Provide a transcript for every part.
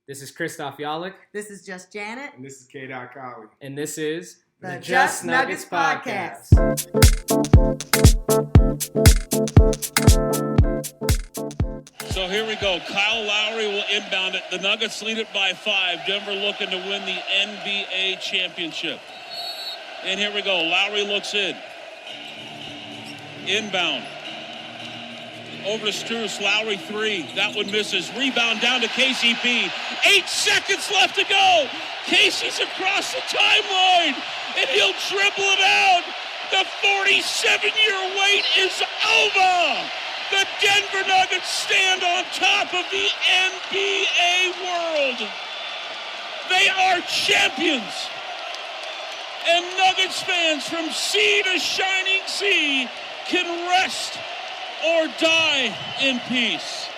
This is Christoph Yalik. This is Just Janet. And this is K. Colley. And this is the Just Nuggets Podcast. So here we go. Kyle Lowry will inbound it. The Nuggets lead it by 5. Denver looking to win the NBA championship. And here we go. Lowry looks in. Inbound. Over to Strus. Lowry 3. That one misses. Rebound down to KCP. 8 seconds left to go. Casey's across the timeline. And he'll dribble it out. The 47-year wait is over. The Denver Nuggets stand on top of the NBA world. They are champions. And Nuggets fans from sea to shining sea can rest or die in peace.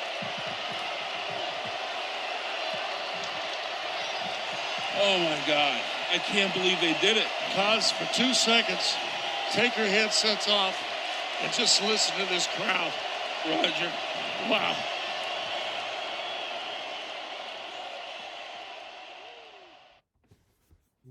Oh my God, I can't believe they did it. Pause for 2 seconds, take your headsets off, and just listen to this crowd. Roger, wow.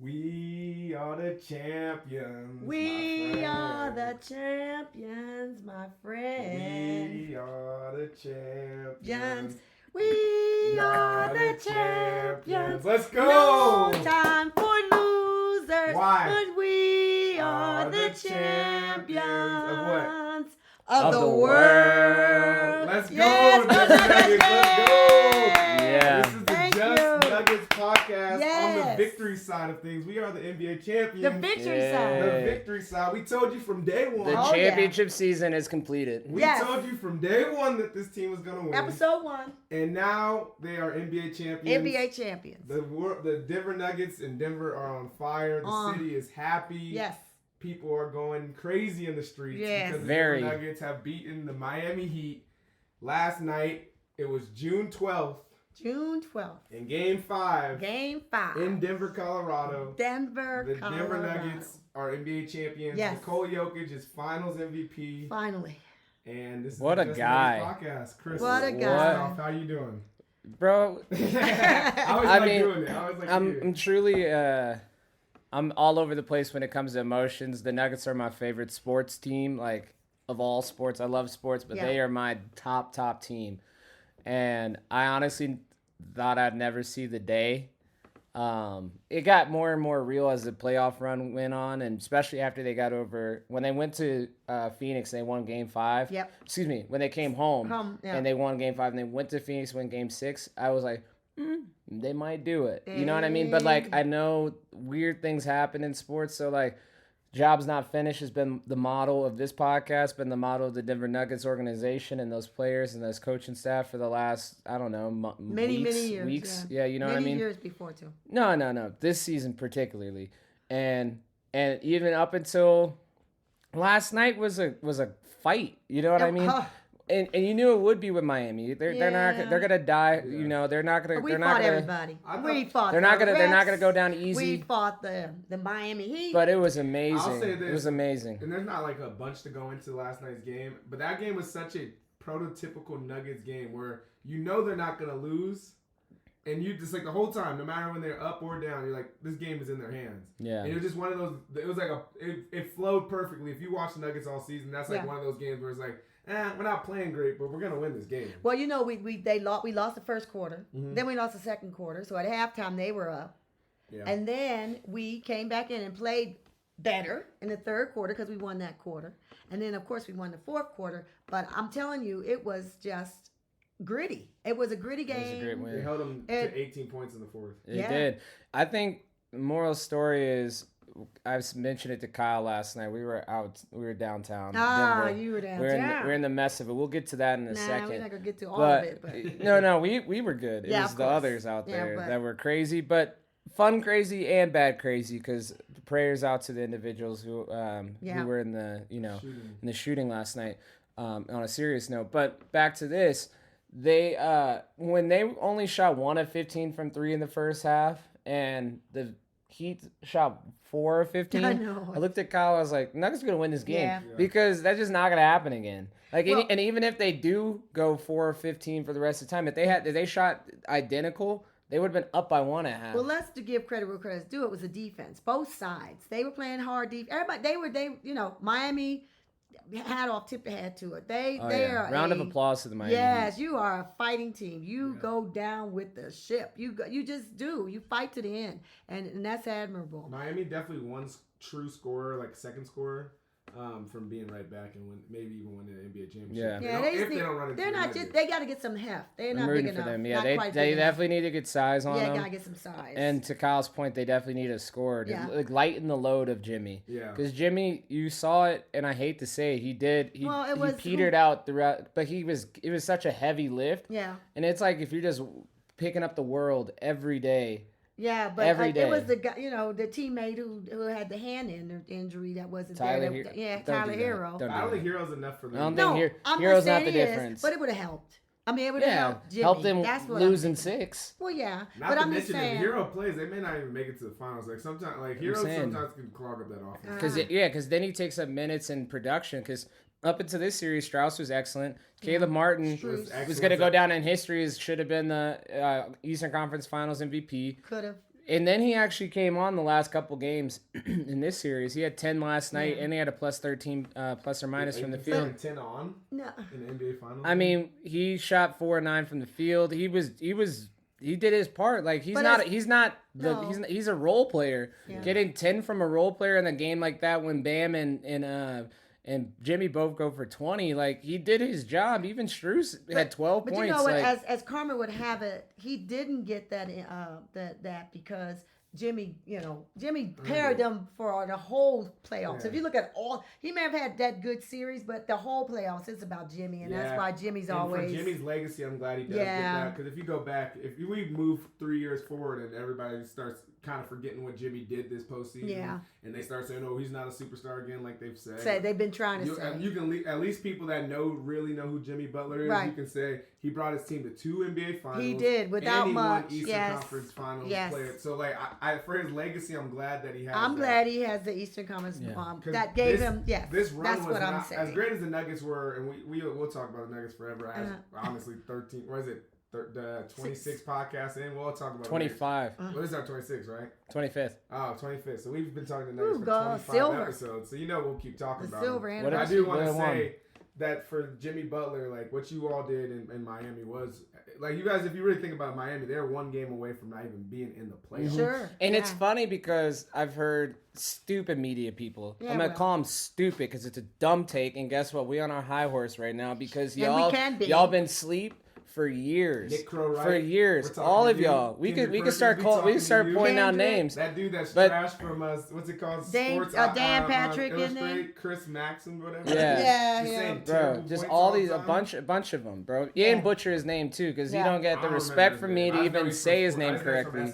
We are the champions. We are the champions, my friend. We are the champions. We are the champions. Let's go. No time for losers. Why? But we are the champions. Of what? Of the world. Let's go, Yes, Just go Nuggets. Let's go. Yeah. This is the Thank Just you. Nuggets podcast on the Yes. victory side of things. We are the NBA champions. The victory Yeah. side. The victory side. We told you from day one. The Oh, yeah. championship season is completed. We Yes. told you from day one that this team was going to win. Episode 1. And now they are NBA champions. NBA champions. The Denver Nuggets in Denver are on fire. The city is happy. Yes. People are going crazy in the streets Yes. because the Very. Denver Nuggets have beaten the Miami Heat last night. It was June 12th June 12th. in Game 5 Game 5. in Denver, Colorado. Denver, The Colorado. Denver Nuggets are NBA champions. Yes. Nikola Jokic is Finals MVP. Finally. And this is What the a Just guy. Nuggets podcast. Chris, What a What? guy. How you doing? Bro, I always I like mean, doing it. I always like to do it. I'm truly, I'm all over the place when it comes to emotions. The Nuggets are my favorite sports team, like, of all sports. I love sports, but Yeah. they are my top team. And I honestly thought I'd never see the day. It got more and more real as the playoff run went on, and especially after they got over, when they went to Phoenix, they won Game 5. Yep. Excuse me, when they came home Yeah. and they won Game 5, and they went to Phoenix, win Game 6, I was like, they might do it. You know what I mean? But, like, I know weird things happen in sports, so, like, job's not finished has been the motto of this podcast, been the motto of the Denver Nuggets organization and those players and those coaching staff for the last, I don't know, Many weeks. years. Yeah, you know what I Many mean? years before, too. No. This season particularly, and even up until last night was a fight. You know what I mean? And you knew it would be with Miami. They're Yeah. gonna die. You know they're not gonna. We they're fought not gonna. everybody. I thought- We fought. They're not the gonna refs. go down We easy. fought the Miami Heat. But it was I'll amazing. say It this. was amazing. And there's not like a bunch to go into last night's game, but that game was such a prototypical Nuggets game where you know they're not gonna lose, and you just like the whole time, no matter when they're up or down, you're like, this game is in their hands. Yeah. And it was just one of those. It was like it flowed perfectly. If you watch the Nuggets all season, that's like Yeah. one of those games where it's like, we're not playing great, but we're gonna win this game. Well, you know, we lost the first quarter. Mhm. Then we lost the second quarter. So at halftime they were up, Yeah. and then we came back in and played better in the third quarter because we won that quarter. And then of course we won the fourth quarter. But I'm telling you, it was just gritty. It was a gritty It was a game. great win. They held them It- to 18 points in the fourth. It Yeah. did. I think the moral story is I've mentioned it to Kyle last night. We were downtown. Ah, Denver. you were down. We're in the mess of it. We'll get to that in a Nah, second. we're not gonna get to all but of it. But no, we were good. It Yeah, was of the course. others out Yeah, there but- that were crazy, but fun crazy and bad crazy because prayers out to the individuals who were in the Shooting. in the shooting last night. On a serious note, but back to this, they when they only shot 1 of 15 from 3 in the first half, and the Heat shot 4 of 15. I know. I looked at Kyle. I was like, Nuggets gonna win this game Yeah. because that's just not gonna happen again. Like, Well- and even if they do go 4 of 15 for the rest of the time, if they shot identical, they would have been up by 1 at half. Well, let's to give credit where credit's due. It was the defense, both sides. They were playing hard defense. Everybody, Miami hat off, tip the hat to it. They are round of applause to the Miami. Yes, you are a fighting team. You go down with the ship. You just do. You fight to the end, and that's admirable. Miami definitely one true scorer, like second scorer, from being right back and maybe even winning the NBA championship. Yeah. They don't run into they're not just. They got to get some heft. They're I'm not rooting big for enough. them. Yeah, Not they quite big enough. definitely need to get size on them. Yeah, gotta get some size. And to Kyle's point, they definitely need a scorer to Yeah. lighten the load of Jimmy. Yeah. Because Jimmy, you saw it, and I hate to say it, he petered out throughout, but it was such a heavy lift. Yeah. And it's like if you're just picking up the world every day. Yeah, but every day. it was the guy, the teammate who had the hand injury that wasn't Tyler there. Don't Tyler do that. Hero. Don't I don't think Hero's enough for them. I don't No, think I'm Hero's not not the saying it is, difference. but it would have helped. I mean, it would have helped Jimmy. helped them That's what lose I'm in thinking. 6. Well, yeah, Not but to I'm just mention, saying. if Hero plays, they may not even make it to the finals. Like sometimes, Hero saying. sometimes can clog up that offense. Because then he takes up minutes in production. Because up into this series, Strauss was excellent. Caleb Martin was going to go down in history as should have been the Eastern Conference Finals MVP. Could have. And then he actually came on the last couple games in this series. He had 10 last night, and he had a plus 13 plus or minus from the field. 10 on No. in the NBA finals. I mean, he shot 4 or 9 from the field. He did his part. Like he's a role player. Yeah. Getting 10 from a role player in a game like that when Bam and Jimmy both go for 20, like he did his job. Even Strus had 12 But points. you know what? Like, As Carmen would have it, he didn't get that because Jimmy paired them for the whole playoffs. Yeah. If you look at he may have had that good series, but the whole playoffs is about Jimmy, and that's why Jimmy's and always. for Jimmy's legacy, I'm glad he does get that. Because if you go back, if we move 3 years forward and everybody starts kind of forgetting what Jimmy did this postseason, and they start saying, "Oh, he's not a superstar again," like they've said. They've been trying to say. And you can at least people that really know who Jimmy Butler is. Right. You can say he brought his team to 2 NBA finals. He did without and he much. Won Eastern Conference Finals. Player. So like, for his legacy, I'm glad that he has. I'm glad he has the Eastern Conference. That gave him. Yes, this run that's was what not, I'm saying. as great as the Nuggets were, and we'll talk about the Nuggets forever. As honestly, 13. What is it? The 26 podcasts in. We'll talk about 25. What is that? 26, right? 25th. Oh, 25th. So we've been talking to Nuggets for 25 silver. episodes. So we'll keep talking about silver them. and I do want to say that for Jimmy Butler, like what you all did in Miami was like you guys. If you really think about Miami, they're 1 game away from not even being in the playoffs. Sure. And it's funny because I've heard stupid media people. I'm gonna call them stupid because it's a dumb take. And guess what? We on our high horse right now because y'all been asleep for years. Nick Crow, right? For years, all of y'all. We could start pointing out names. That dude that's trash from us. What's it called? Dan Patrick in there. Chris Maxim, whatever. Yeah. Bro, just all these a bunch of them, bro. You didn't butcher his name too, because he don't get the respect from me to even say his name correctly.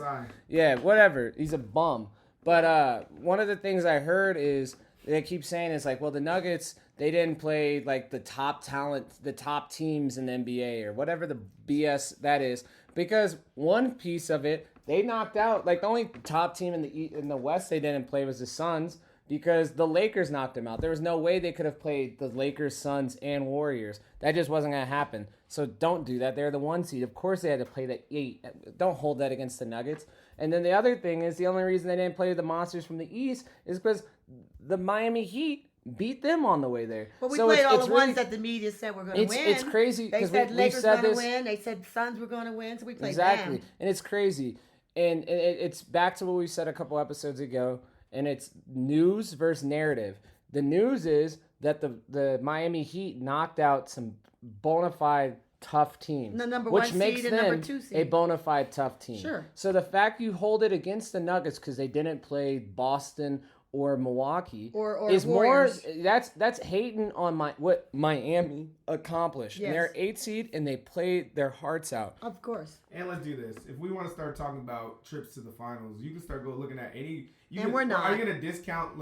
Yeah, whatever. He's a bum. But one of the things I heard is they keep saying is like, well, the Nuggets, they didn't play like the top talent, the top teams in the NBA or whatever the BS that is. Because one piece of it, they knocked out like the only top team in the West they didn't play was the Suns because the Lakers knocked them out. There was no way they could have played the Lakers, Suns, and Warriors. That just wasn't going to happen. So don't do that. They're the 1 seed. Of course they had to play the 8. Don't hold that against the Nuggets. And then the other thing is the only reason they didn't play the monsters from the East is because the Miami Heat beat them on the way there. Well, we played all the ones that the media said were going to win. It's crazy. They said Lakers were going to win. They said Suns were going to win. So we played them. And it's crazy. And it's back to what we said a couple episodes ago. And it's news versus narrative. The news is that the Miami Heat knocked out some bona fide tough teams. The number which 1 makes seed and them number 2 seed. a bona fide tough team. Sure. So the fact you hold it against the Nuggets because they didn't play Boston or Milwaukee or is Warriors. more that's hating on what Miami accomplished. Yes. And they're 8 seed and they played their hearts out. Of course. And let's do this. If we want to start talking about trips to the finals, you can start looking at any. We're not. Are you going to discount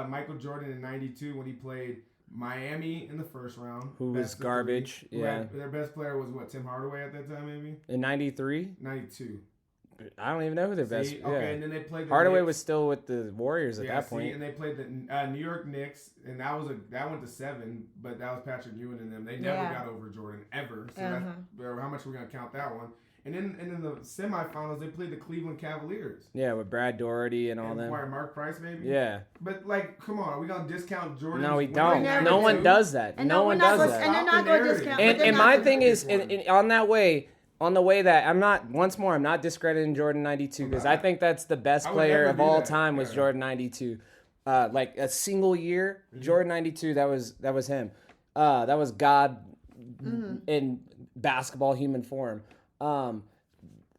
Michael Jordan in '92 when he played Miami in the first round? Who was garbage? Yeah. Their best player was Tim Hardaway at that time, maybe? In 93? 92. I don't even know who their best. Okay, yeah. and then they played. Hardaway was still with the Warriors at that point. And they played the New York Knicks, and that went to 7, but that was Patrick Ewing and them. They never got over Jordan ever. So how much we're gonna count that one? And then in the semifinals, they played the Cleveland Cavaliers. Yeah, with Brad Doherty and all And them. Mark Price, maybe? Yeah. But, like, come on. Are we going to discount Jordan? No, we don't. never No one do. does that. And No we're one not does gonna- that. And they're not Stop the going to narrative. discount. And, they're and not my gonna- thing is, on the way that I'm not, once more, I'm not discrediting Jordan 92 because I think that's the best I would player never of do all that. time was Yeah. Jordan 92. Like a single year, Jordan 92, that was him. That was God in basketball human form.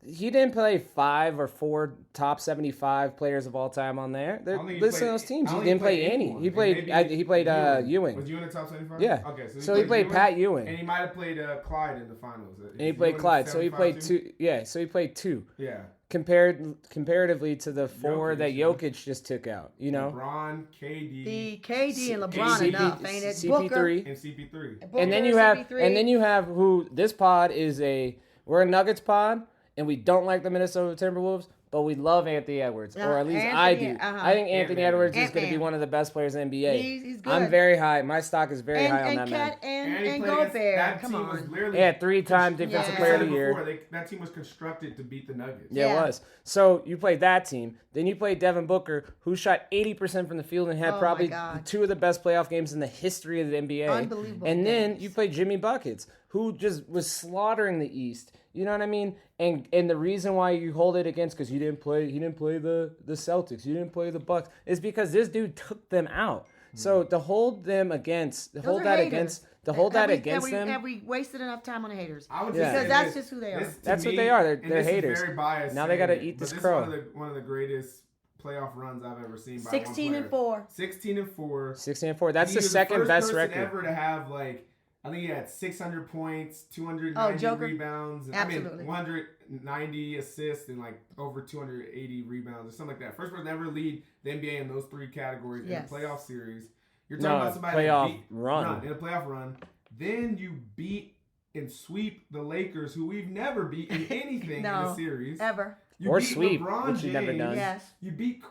He didn't play 5 or 4 top 75 players of all time on there. I don't think he Listen to played- those teams. I He don't didn't think play he played any. anyone. He And played. maybe He played Ewing. Was Ewing in the top 75? Yeah. Okay, So he played Ewing, Pat Ewing. And he might have played Clyde in the finals. And he played Clyde. So he played 2. Yeah. So he played 2. Yeah. Comparatively to the 4 that Jokic, yeah. Jokic just took out. You know. LeBron, KD, The KD and LeBron CP enough, ain't it? Booker. CP3. and CP3. And then you have who this pod is we're a Nuggets pod and we don't like the Minnesota Timberwolves, but we love Anthony Edwards, or at least I do. Anthony, I think Anthony Ant-Man. Edwards is going to be Ant-Man. one of the best players in the NBA. He's good. I'm very high. My stock is very high on that man. And he And played against- Gobert. that Come team was on. literally Yeah, 3-time defensive player of the year. That team was constructed to beat the Nuggets. Yeah, Yeah. it was. So you played that team. Then you played Devin Booker, who shot 80% from the field and had Oh, my probably God. 2 of the best playoff games in the history of the NBA. Unbelievable And then games. you played Jimmy Buckets, who just was slaughtering the East. You know what I mean? And the reason why you hold it against, because he didn't play the Celtics, he didn't play the Bucks, is because this dude took them out. So to hold them against, Those hold are that haters. against, to hold that against have them. we wasted enough time on the haters? I would Yeah. just say Because that's this- just who they are. this, to That's what me, they are. They're and this haters. Is very biased Now they saying gotta it, eat but this crow. Is one of the greatest playoff runs I've ever seen. By 16 one and player. 4. 16-4. 16-4. That's He the was second first best person record. ever to have like. I think he had 600 points, 290 Oh, Joker. rebounds. Absolutely. 190 assists and like over 280 rebounds or something like that. First person ever to lead the NBA in those 3 categories Yes. in a playoff series. You're No, talking about somebody playoff that beat, run. in a playoff run. Then you beat and sweep the Lakers, who we've never beat in anything in No. a series. Ever. You Or beat sweep, LeBron which you've never James. done. Yes. You beat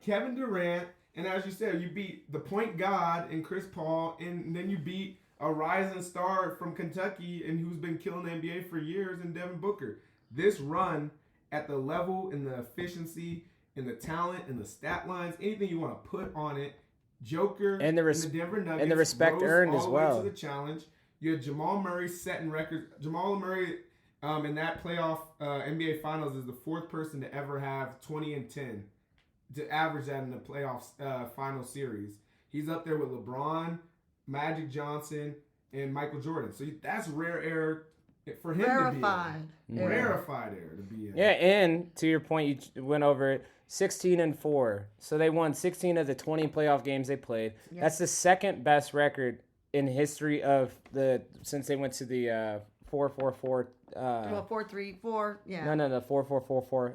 Kevin Durant, and as you said, you beat the point guard and Chris Paul, and then you beat a rising star from Kentucky and who's been killing the NBA for years in Devin Booker. This run at the level and the efficiency and the talent and the stat lines, anything you want to put on it, Joker And the Denver Nuggets and the respect rose earned all as the way well. to the challenge. You had Jamal Murray setting records. Jamal Murray in that playoff NBA Finals is the 4th person to ever have 20 and 10 to average that in the playoffs final series. He's up there with LeBron, Magic Johnson, and Michael Jordan. So that's rare air for him Verified. to be in. Rarefied air to be in. Yeah, and to your point, you went over it. 16-4. So they won 16 of the 20 playoff games they played. Yep. That's the second best record in history of since they went to the 4-4-4. Well, 4-3-4. Yeah. No, 4-4-4-4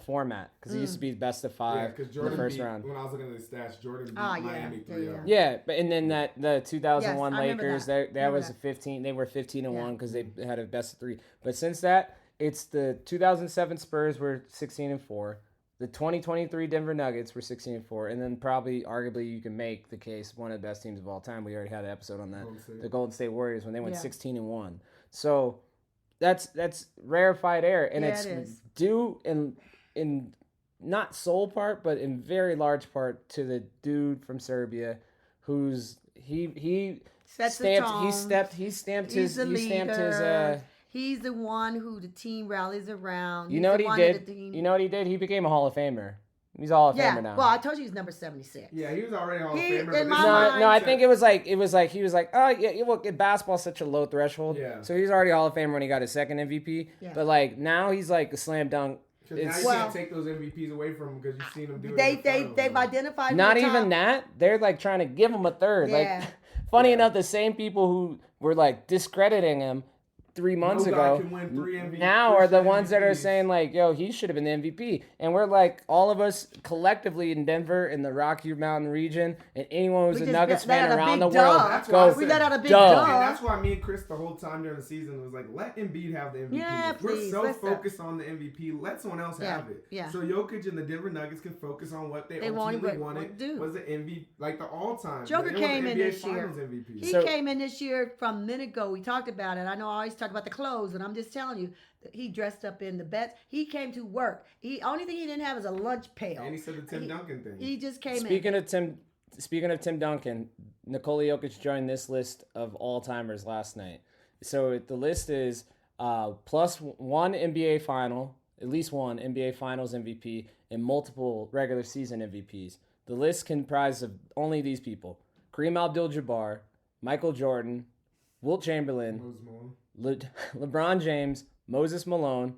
format because it used to be best of 5 Yeah, because in the Jordan first beat, round. when I was looking at the stats, Jordan beat Ah, yeah. Miami Yeah, 3-0. Yeah, but and then the 2001 Yes, I remember Lakers, that. that Remember was that. 15. They were 15-1 Yeah. because they had a best of 3. But since that, it's the 2007 Spurs were 16-4. The 2023 Denver Nuggets were 16-4, and then probably, arguably, you can make the case one of the best teams of all time. We already had an episode on that. Golden State. The Golden State Warriors when they went Yeah. 16-1. So that's rarefied air, and Yeah, it's it is. due in not sole part, but in very large part to the dude from Serbia, who's he Sets the stamped tone. he stamped He's his the he stamped his leader. He's the one who the team rallies around. you He's know what the he one did? that the team- You know what he did? He became a Hall of Famer. He's a Hall of Yeah. Famer now. Well, I told you he's number 76. Yeah, he was already Hall of He- Famer. in but this my is No, mind- no, I think it was like he was like, oh yeah, well, basketball's such a low threshold. Yeah. So he's already Hall of Famer when he got his second MVP. Yeah. But like now he's like a slam dunk. Because now It's you Well- can't take those MVPs away from him because you've seen him do it. They've in the finals. identified who not the even top- that. They're like trying to give him a third. Yeah. Like funny Yeah. enough, the same people who were like discrediting him 3 months No ago guy can win 3 MVPs. now are the ones that are MVPs. saying like, yo, he should have been the MVP. And we're like, all of us collectively in Denver, in the Rocky Mountain region, and anyone who's We a just Nuggets let fan out a around the big world, duh. That's why I go, said- We let out a big duh. duh. And that's why me and Chris the whole time during the season was like, let Embiid have the MVP. Yeah, We're please, so let's focused on the MVP. Let someone else Yeah, have it. yeah. So Jokic and the Denver Nuggets can focus on what they wanted ultimately what wanted. to do. Was the MVP, like the all-time. Joker it was came the in NBA this year. Finals MVP. He So- came in this year from a minute ago. We talked about it. I know I always talk about the clothes, but I'm just telling you, he dressed up in the best. He came to work. Only thing he didn't have is a lunch pail. And he said the Tim Duncan thing. He just came Speaking in. of Tim Duncan, Nikola Jokic joined this list of all-timers last night. So the list is plus one NBA final, at least one NBA Finals MVP, and multiple regular season MVPs. The list comprises of only these people: Kareem Abdul-Jabbar, Michael Jordan, Wilt Chamberlain, LeBron James, Moses Malone,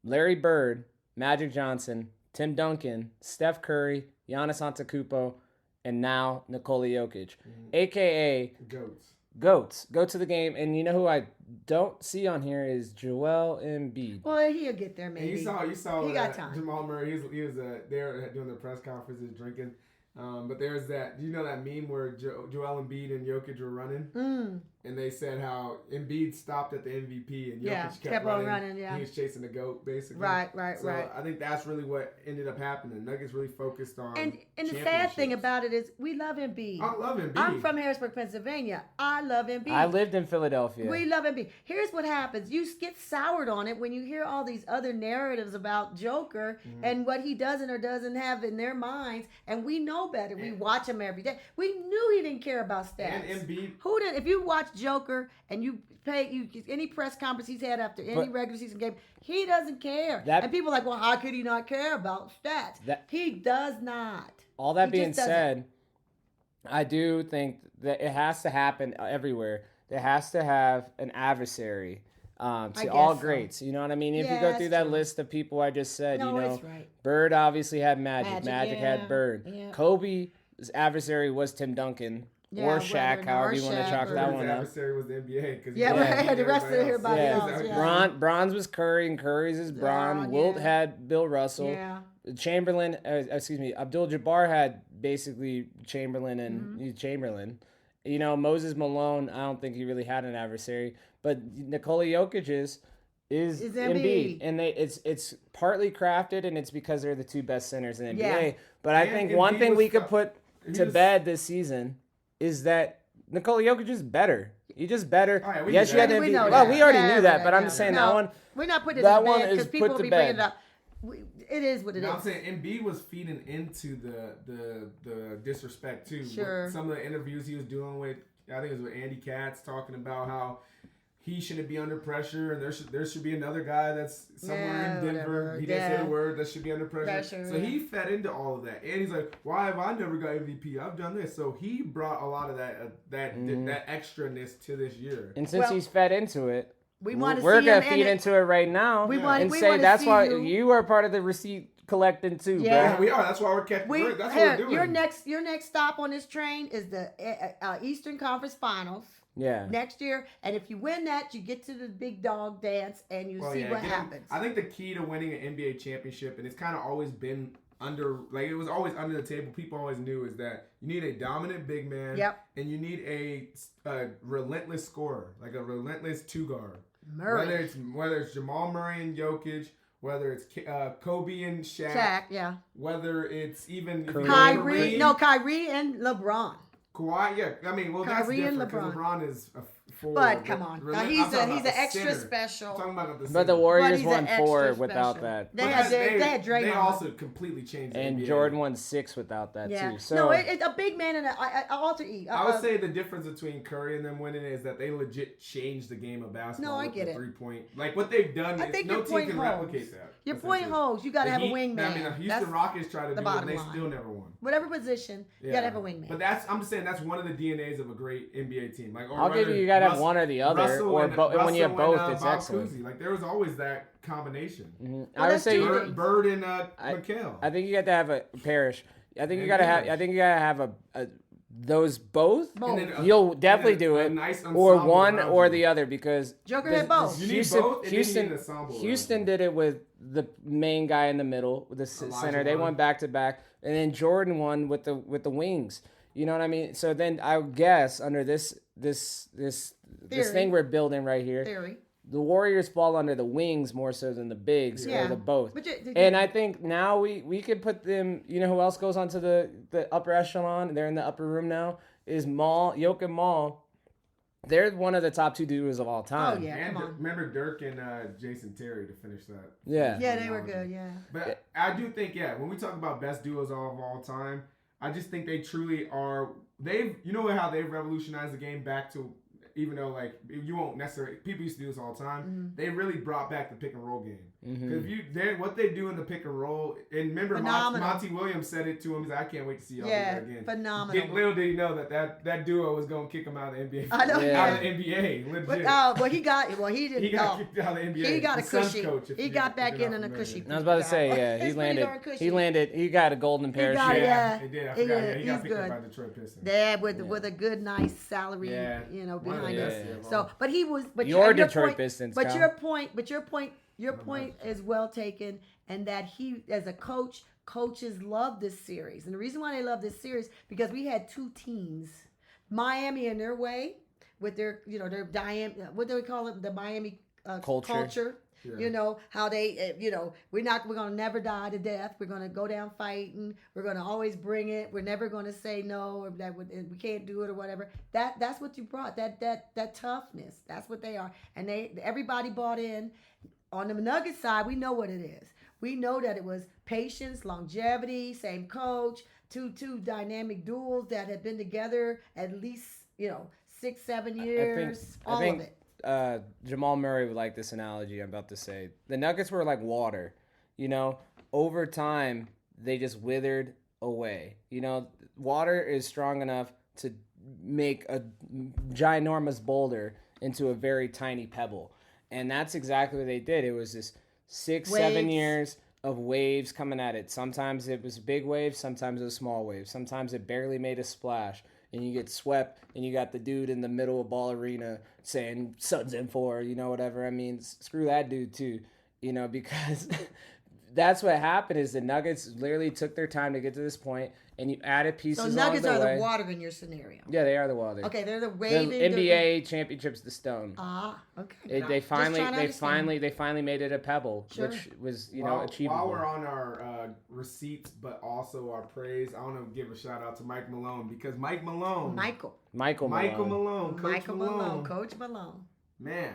Larry Bird, Magic Johnson, Tim Duncan, Steph Curry, Giannis Antetokounmpo, and now Nikola Jokic, a.k.a. Goats. Go to the game. And you know who I don't see on here is Joel Embiid. Well, he'll get there maybe. And you saw he got time. Jamal Murray. He was there doing the press conferences drinking. But there's that. Do you know that meme where Joel Embiid and Jokic were running? And they said how Embiid stopped at the MVP and Jokic kept on running. running. Yeah, he was chasing the GOAT basically. Right. So I think that's really what ended up happening. Nuggets really focused on. And the sad thing about it is we love Embiid. I love Embiid. I'm from Harrisburg, Pennsylvania. I love Embiid. I lived in Philadelphia. We love Embiid. Here's what happens: you get soured on it when you hear all these other narratives about Joker and what he doesn't or doesn't have in their minds. And we know better. We watch him every day. We knew he didn't care about stats. And Embiid. Who did? If you watch Joker and you pay any press conference he's had after any regular season game, he doesn't care. And people are like, well, how could he not care about stats? He does not. All that being said, I do think that it has to happen everywhere. There has to have an adversary to all greats. You know what I mean? If you go through that list of people I just said, it's right. Bird obviously had Magic. Magic had Bird. Yeah. Kobe's adversary was Tim Duncan. Or Shaq, however you want to chalk that one up. Adversary was the NBA. The rest of everybody else. Yeah. Bronze was Curry, and Curry's is Bron. Wilt had Bill Russell. Yeah. Chamberlain, Abdul-Jabbar had basically Chamberlain and Chamberlain. You know, Moses Malone, I don't think he really had an adversary. But Nikola Jokic is Embiid. And it's partly crafted, and it's because they're the two best centers in the NBA. But I think one thing we could put to bed this season is that Nikola Jokic is better. He's just better. Right, yes, you had MVP. Well, we already knew that, but I'm just saying that one. We're not putting it that in one bed is because people put will to be bed. bringing it up. It is what it is. I'm saying Embiid was feeding into the disrespect too. Sure. With some of the interviews he was doing with, I think it was with Andy Katz, talking about how he shouldn't be under pressure, and there should be another guy that's somewhere in Denver. Whatever. He didn't say the word that should be under pressure. So he fed into all of that, and he's like, "Why have I never got MVP? I've done this." So he brought a lot of that extraness to this year. And since he's fed into it, we're gonna feed into it right now and say that's why you are part of the receipt collecting too. Yeah, we are. That's why we're catching. That's what we're doing. Your next stop on this train is the Eastern Conference Finals. Yeah. Next year, and if you win that, you get to the big dog dance, and you see what happens. I think the key to winning an NBA championship, and it's kind of always been it was always under the table. People always knew is that you need a dominant big man, and you need a relentless scorer, like a relentless two guard. Murray. Whether it's Jamal Murray and Jokic, whether it's Kobe and Shaq, whether it's even Kyrie and LeBron. Kawhi, I mean, that's different because LeBron is a forward. But come on, he's an extra special. I'm talking about but the Warriors won 4 without that. They had Draymond. They also completely changed the and NBA. Jordan won 6 without that too. So no, it's a big man and an alter ego. I would say the difference between Curry and them winning is that they legit changed the game of basketball. No, I get it. 3-point, like what they've done. I think no your team point can holds. replicate that. Your point holds. You got to have a wingman. I mean, the Houston Rockets tried to do it, and they still never won. Whatever position, you got to have a wingman. But I'm just saying that's one of the DNAs of a great NBA team. Like, I'll give you got to have one or the other, and when you have both, it's Bob excellent. Cousy. Like there was always that combination. Mm-hmm. I would say Bird and McHale. I think you got to have a Parrish. I think you got to have those both. You'll definitely do it, nice or one or the other because Joker had both. You need both. Houston did it with the main guy in the middle, with the center. They went back to back, and then Jordan won with the wings. You know what I mean? So then I guess under this thing we're building right here, the Warriors fall under the wings more so than the bigs or the both. And I think now we could put them. You know who else goes onto the upper echelon? They're in the upper room now. Is Joakim Mall they're one of the top 2 duos of all time. Oh, yeah. And Come on. remember Dirk and Jason Terry to finish that. Yeah. Yeah, they were good. Yeah. But I do think, when we talk about best duos of all time, I just think they truly are. You know how they've revolutionized the game back to, even though like you won't necessarily, people used to do this all the time. Mm-hmm. They really brought back the pick and roll game. Mm-hmm. Because what they do in the pick and roll, and remember Phenomenal. Monty Williams said it to him. He's like, I can't wait to see y'all do Yeah, that again. phenomenal. Little did he know that duo was going to kick him out of the NBA. I know. Yeah. Out of the NBA, legit. Well, he didn't. He got kicked out of the NBA. He got a The Suns cushy. coach, if He you- got if back you're in not a familiar. cushy. I was about to say, yeah, It's he pretty darn cushy. landed, he got a golden parachute. got it, yeah. He did. I He forgot. did. He got He's picked up good. by Detroit Pistons. Yeah, with a good, nice salary, Yeah. One of the behind best, it. yeah, So, but he was. But Your and Detroit point, Pistons, But Kyle. your point is well taken, and that he, as a coach, coaches love this series, and the reason why they love this series because we had 2 teams, Miami in their way with their, their what do we call it, the Miami culture. Yeah. How they, we're going to never die to death. We're going to go down fighting. We're going to always bring it. We're never going to say no or that we can't do it or whatever. That's what you brought. That toughness. That's what they are. And everybody bought in. On the Nuggets side, we know what it is. We know that it was patience, longevity, same coach, two dynamic duels that had been together at least, 6-7 years. I all think, of it. Jamal Murray would like this analogy I'm about to say. The Nuggets were like water. Over time, they just withered away. Water is strong enough to make a ginormous boulder into a very tiny pebble. And that's exactly what they did. It was this 6-7 years of waves coming at it. Sometimes it was a big wave, sometimes it was a small wave. Sometimes it barely made a splash. And you get swept, and you got the dude in the middle of Ball Arena saying, Suns in 4, whatever. I mean, screw that dude, too, because that's what happened is the Nuggets literally took their time to get to this point, and you added pieces So along Nuggets the are way. the water in your scenario. Yeah, they are the water. Okay, they're the The waving. NBA championships, the stone. Okay. They finally Just trying to understand. made it a pebble, Sure. which was While achievable. we're on our receipts, but also our praise, I want to give a shout out to Mike Malone because Michael Malone, Michael Malone. Coach Malone. man,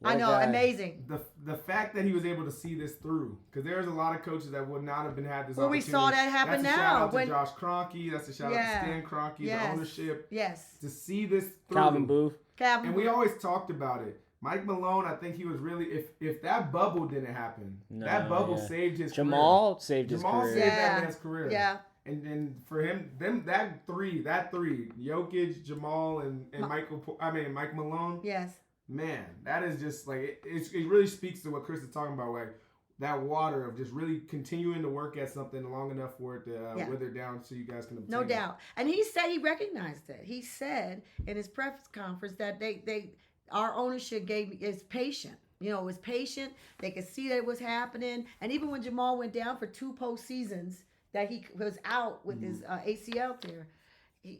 I know, guy. amazing. the fact that he was able to see this through, because there's a lot of coaches that would not have been had this Well, we opportunity. saw that happen That's a now, shout out when- to Josh Kroenke. That's a shout out to Stan Kroenke, the ownership, Yes. to see this through. Calvin Booth. Calvin. And we always talked about it. Mike Malone, I think he was really, if that bubble didn't happen, that bubble saved his Jamal career. saved his Jamal career. saved Yeah. that man's career. Yeah. And then for him, that three, Jokic, Jamal, and Mike Malone, Yes. man, that is just like, it really speaks to what Chris is talking about, like that water of just really continuing to work at something long enough for it to wither down so you guys can obtain No it. doubt. And he said he recognized it. He said in his press conference that our ownership is patient. Was patient. They could see that it was happening. And even when Jamal went down for 2 postseasons that he was out with his ACL tear, they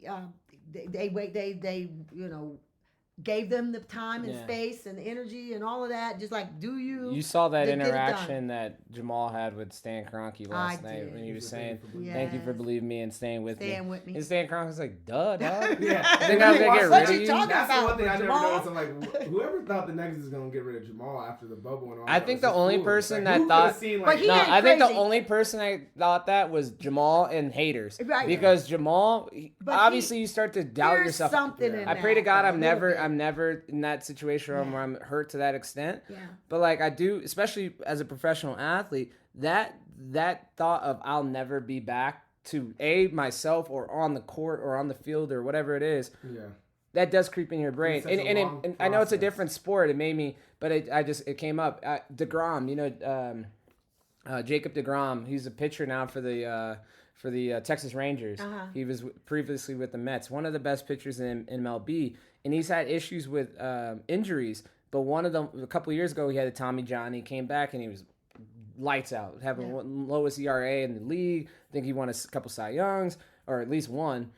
gave them the time and space and energy and all of that. Just like, do you? You saw that They get it done. interaction that Jamal had with Stan Kroenke last night did. when he was saying, Yes. "Thank you for believing me and staying with Staying with me. And Stan Kroenke was like, "Duh, dog. Yeah. Think I was gonna get What rid you of you?" talking That's the about, one thing I never Jamal? noticed. I'm like, whoever thought the Nuggets was gonna get rid of Jamal after the bubble and all I that think was the just only foolish. person Like, that who thought- could've seen, But like, he No, ain't I think the crazy. only person I thought that was Jamal and haters. Right. Because Jamal, But obviously, you start to doubt There's yourself. something in I that. pray to God though, a I'm little never bit. in that situation where I'm hurt to that extent. Yeah. But like I do, especially as a professional athlete, that thought of I'll never be back to myself or on the court or on the field or whatever it is, Yeah. that does creep in your brain. It's such a long And I know it's a process. different sport. It made me, but it came up. DeGrom, Jacob DeGrom, he's a pitcher now for the Texas Rangers. Uh-huh. He was previously with the Mets, one of the best pitchers in MLB, and he's had issues with injuries. But one of them, a couple of years ago, he had a Tommy John. He came back and he was lights out, having lowest ERA in the league. I think he won a couple Cy Youngs, or at least one.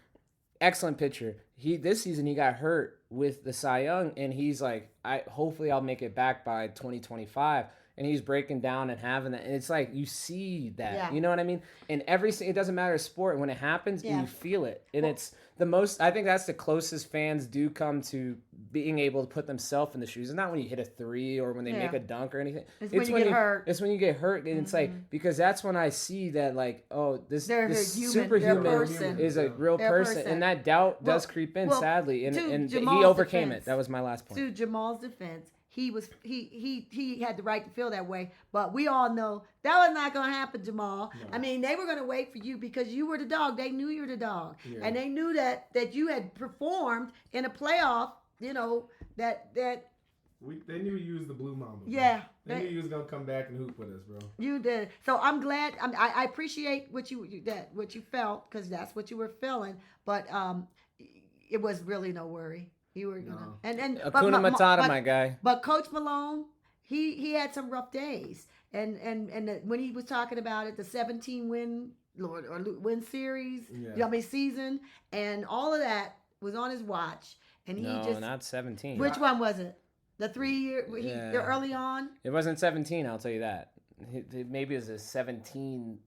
Excellent pitcher. This season he got hurt with the Cy Young, and he's like, hopefully I'll make it back by 2025. And he's breaking down and having that, and it's like you see that, Yeah. you know what I mean? And it doesn't matter sport, when it happens, Yeah. you feel it, and it's the most. I think that's the closest fans do come to being able to put themselves in the shoes. It's not when you hit a three or when they make a dunk or anything. It's when you get hurt. It's when you get hurt, and it's like, because that's when I see that, like, oh, this human. superhuman is a real person, and that doubt does creep in, sadly, and he overcame it. That was my last point. To Jamal's defense, he had the right to feel that way, but we all know that was not going to happen, Jamal. No. I mean, they were going to wait for you because you were the dog. They knew you were the dog, and they knew that you had performed in a playoff. You know that. They knew you was the blue mama. Bro. Yeah, they knew you was gonna come back and hoop with us, bro. You did. So I'm glad. I appreciate what you felt, because that's what you were feeling. But it was really no worry. You were gonna and Hakuna Matata, my guy. But Coach Malone, he had some rough days, and when he was talking about it, the 17 win series, season, and all of that was on his watch, and he not 17. Which one was it? The 3 year early on. It wasn't 17. I'll tell you that. Maybe it was a 17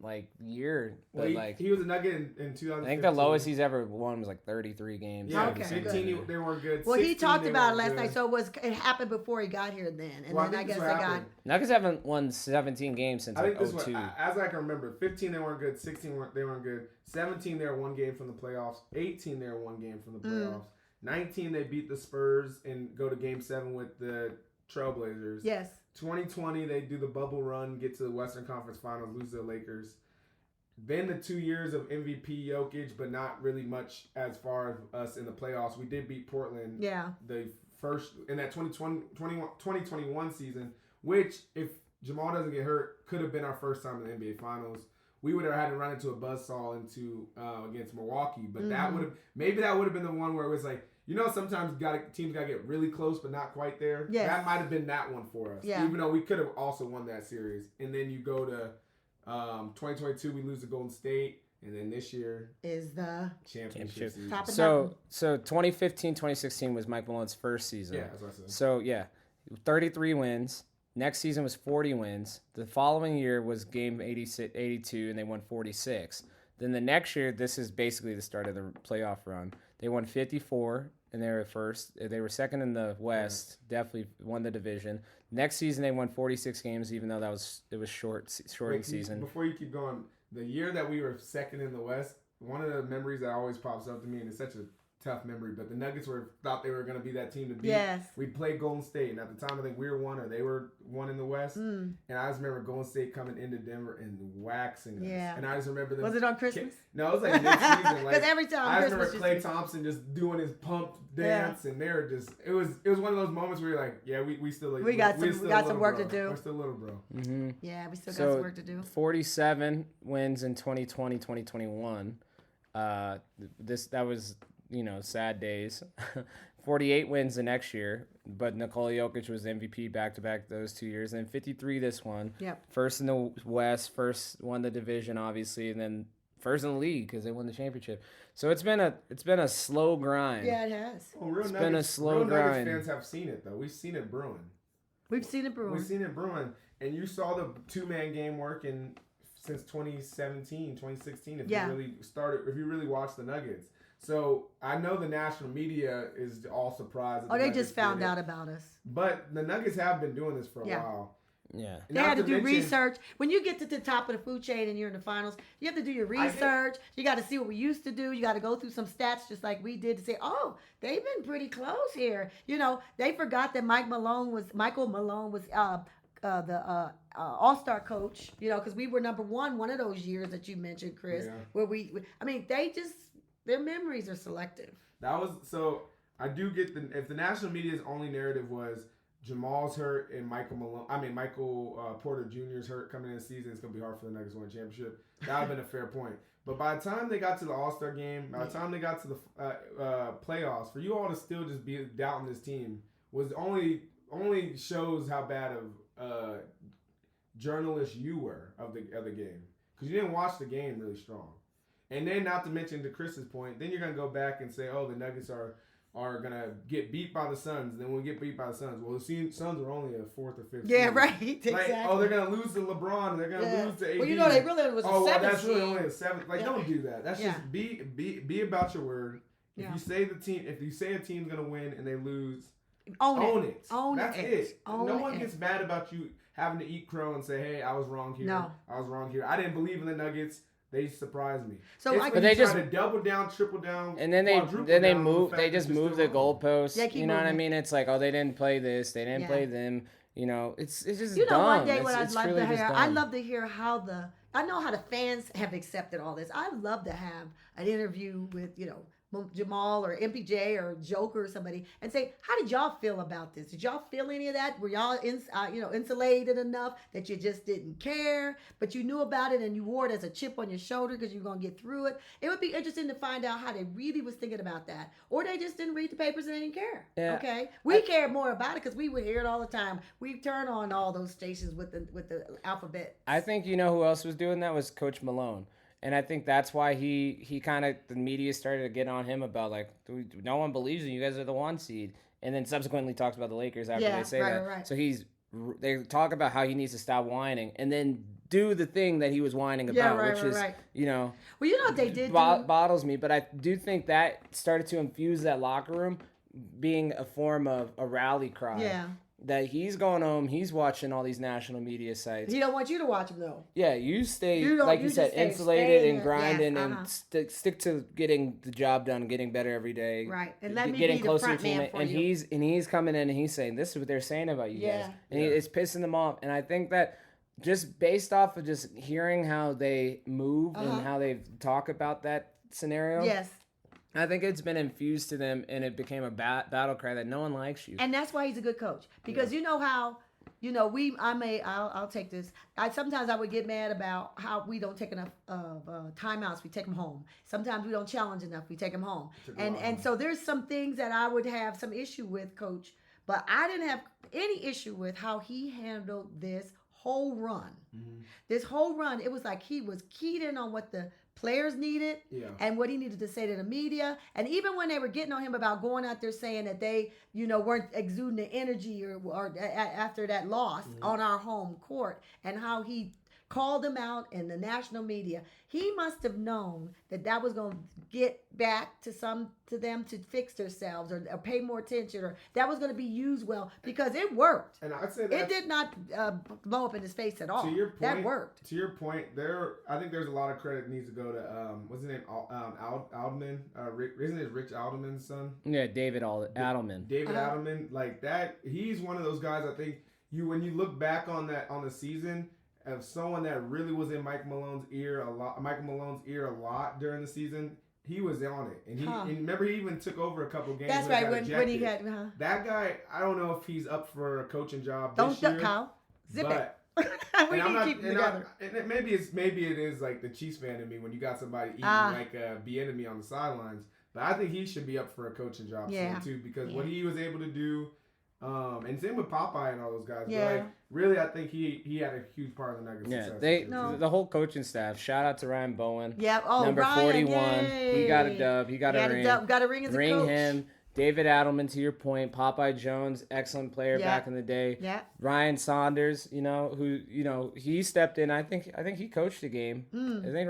year, but he was a Nugget in 2015. I think the lowest he's ever won was 33 games. Yeah, okay. 15 they weren't good. Well, he talked about it last night, so it happened before he got here then, and then I guess they got. Nuggets haven't won 17 games since 02. As I can remember, 15 they weren't good, 16 they weren't good, 17 they were one game from the playoffs, 18 they were one game from the playoffs, 19 they beat the Spurs and go to Game 7 with the Trailblazers. Yes. 2020, they do the bubble run, get to the Western Conference Finals, lose to the Lakers. Then the 2 years of MVP Jokic, but not really much as far as us in the playoffs. We did beat Portland. Yeah. The first in that 2021 season, which if Jamal doesn't get hurt, could have been our first time in the NBA Finals. We would have had to run into a buzzsaw against Milwaukee, but that would have been the one where it was like, sometimes teams got to get really close, but not quite there. Yes. That might have been that one for us. Yeah. Even though we could have also won that series. And then you go to 2022, we lose to Golden State. And then this year is the championship season. So 2015, 2016 was Mike Malone's first season. Yeah, that's what I said. So, 33 wins. Next season was 40 wins. The following year was game 82, and they won 46. Then the next year, this is basically the start of the playoff run. They won 54, and they were first. They were second in the West. Definitely won the division. Next season, they won 46 games, even though it was shortened season. Before you keep going, the year that we were second in the West, one of the memories that always pops up to me, and it's such a tough memory, but the Nuggets thought they were going to be that team to beat. Yes. We played Golden State, and at the time I think we were one or they were one in the West. And I just remember Golden State coming into Denver and waxing us. Yeah. And I just remember them. Was it on Christmas? No, it was like mid-season. Because every time I Christmas remember Klay Thompson just doing his pump dance, and they were just it was one of those moments where you're like, yeah, we still we got some work to do. We're still little, bro. Mm-hmm. Yeah, we still got some work to do. 47 wins in 2020, 2021. That was sad days. 48 wins the next year, but Nikola Jokic was MVP back-to-back those 2 years. And 53 this one. Yep. First in the West, first won the division, obviously, and then first in the league because they won the championship. So it's been a slow grind. Yeah, it has. Well, it's been a slow grind. Nuggets fans have seen it, though. We've seen it brewing. We've seen it brewing. And you saw the two-man game working since 2017, 2016, if you really watched the Nuggets. So I know the national media is all surprised. They just found out about us. But the Nuggets have been doing this for a while. Yeah. They had to do research. When you get to the top of the food chain and you're in the finals, you have to do your research. You got to see what we used to do. You got to go through some stats just like we did to say, oh, they've been pretty close here. They forgot that Michael Malone was the all-star coach, because we were number one of those years that you mentioned, Chris, where their memories are selective. I do get if the national media's only narrative was Jamal's hurt and Michael Porter Jr.'s hurt coming in the season, it's going to be hard for the Nuggets to win a championship. That would have been a fair point. But by the time they got to the All-Star game, by the time they got to the playoffs, for you all to still just be doubting this team was only shows how bad of journalist you were of the game, because you didn't watch the game really strong. And then, not to mention, to Chris's point, then you're going to go back and say, oh, the Nuggets are going to get beat by the Suns. And then when we get beat by the Suns, well, the Suns are only a fourth or fifth. Yeah, seed. right. Exactly. They're going to lose to LeBron. They're going to lose to AD. Well, they really was a 7th that's seed. really only a 7th. Don't do that. That's just be about your word. If you say a team's going to win and they lose, Own it. Own That's it. it. Own No one it. gets mad about you having to eat crow and say, "Hey, I was wrong here. No. I was wrong here. I didn't believe in the Nuggets. They surprised me." So It's I- when But they you try just- to double down, triple down, And then quadruple they down on the move. fact They that just you're move still the wrong. goalposts. Yeah, keep You know what I moving. mean? It's like, oh, they didn't play this. They didn't Yeah. play them. You know, it's just You know, dumb. one day it's, what I'd it's love truly to just hear, dumb. I'd love to hear how I know how the fans have accepted all this. I'd love to have an interview with, Jamal or MPJ or Joker or somebody and say, how did y'all feel about this? Did y'all feel any of that? Were y'all insulated enough that you just didn't care, but you knew about it and you wore it as a chip on your shoulder because you're going to get through it? It would be interesting to find out how they really was thinking about that. Or they just didn't read the papers and they didn't care. Yeah. Okay? We cared more about it because we would hear it all the time. We turn on all those stations with the alphabet. I think you know who else was doing that was Coach Malone. And I think that's why he kind of, the media started to get on him about, like, no one believes in you guys are the 1 seed. And then subsequently talks about the Lakers after Yeah, they say right, that. right. So they talk about how he needs to stop whining and then do the thing that he was whining about, which is, right. you know, Well, you know what they did do? bottles me. But I do think that started to infuse that locker room being a form of a rally cry. Yeah. That he's going home, he's watching all these national media sites. He don't want you to watch him though. Yeah, you stay, You don't- like you you just said, stay insulated and there. grinding Yes, and stick to getting the job done, getting better every day. Right. And let me getting be the closer front to man it. for And you. he's coming in and he's saying, this is what they're saying about you Yeah. guys. And it's pissing them off. And I think that just based off of just hearing how they move and how they talk about that scenario, Yes. I think it's been infused to them and it became a battle cry that no one likes you. And that's why he's a good coach. Because you know how, I'll take this. Sometimes I would get mad about how we don't take enough timeouts. We take them home. Sometimes we don't challenge enough. We take them home. And so there's some things that I would have some issue with, Coach. But I didn't have any issue with how he handled this whole run. Mm-hmm. This whole run, it was like he was keyed in on what the players needed and what he needed to say to the media. And even when they were getting on him about going out there saying that they, weren't exuding the energy or after that loss on our home court, and how he called them out in the national media, he must have known that was going to get back to them to fix themselves or pay more attention, or that was going to be used well, because it worked. And I'd say It that did not blow up in his face at all. to your point, that worked. To your point, I think there's a lot of credit needs to go to what's his name, Alderman. Isn't it Rich Alderman's son? Yeah, David Adelman. David Adelman, like that. He's one of those guys. I think when you look back on the season, of someone that really was in Michael Malone's ear a lot during the season. He was on it, and and remember, he even took over a couple games. That's when right. When he got that guy, I don't know if he's up for a coaching job don't this year. duck, Kyle. Zip but, it. We and need to keep them together. maybe it is like the Chiefs fan in me when you got somebody eating like a Bieniemy on the sidelines. But I think he should be up for a coaching job soon too, because what he was able to do. And same with Popeye and all those guys. Yeah. But like, really, I think he had a huge part of the Nuggets' success. The whole coaching staff. Shout out to Ryan Bowen. Yeah. Oh, number Ryan, 41. yay. He got a dub. He got a ring. Got a ring as a Ring coach. him. David Adelman, to your point. Popeye Jones, excellent player back in the day. Yeah. Ryan Saunders, he stepped in. I think he coached the game. I think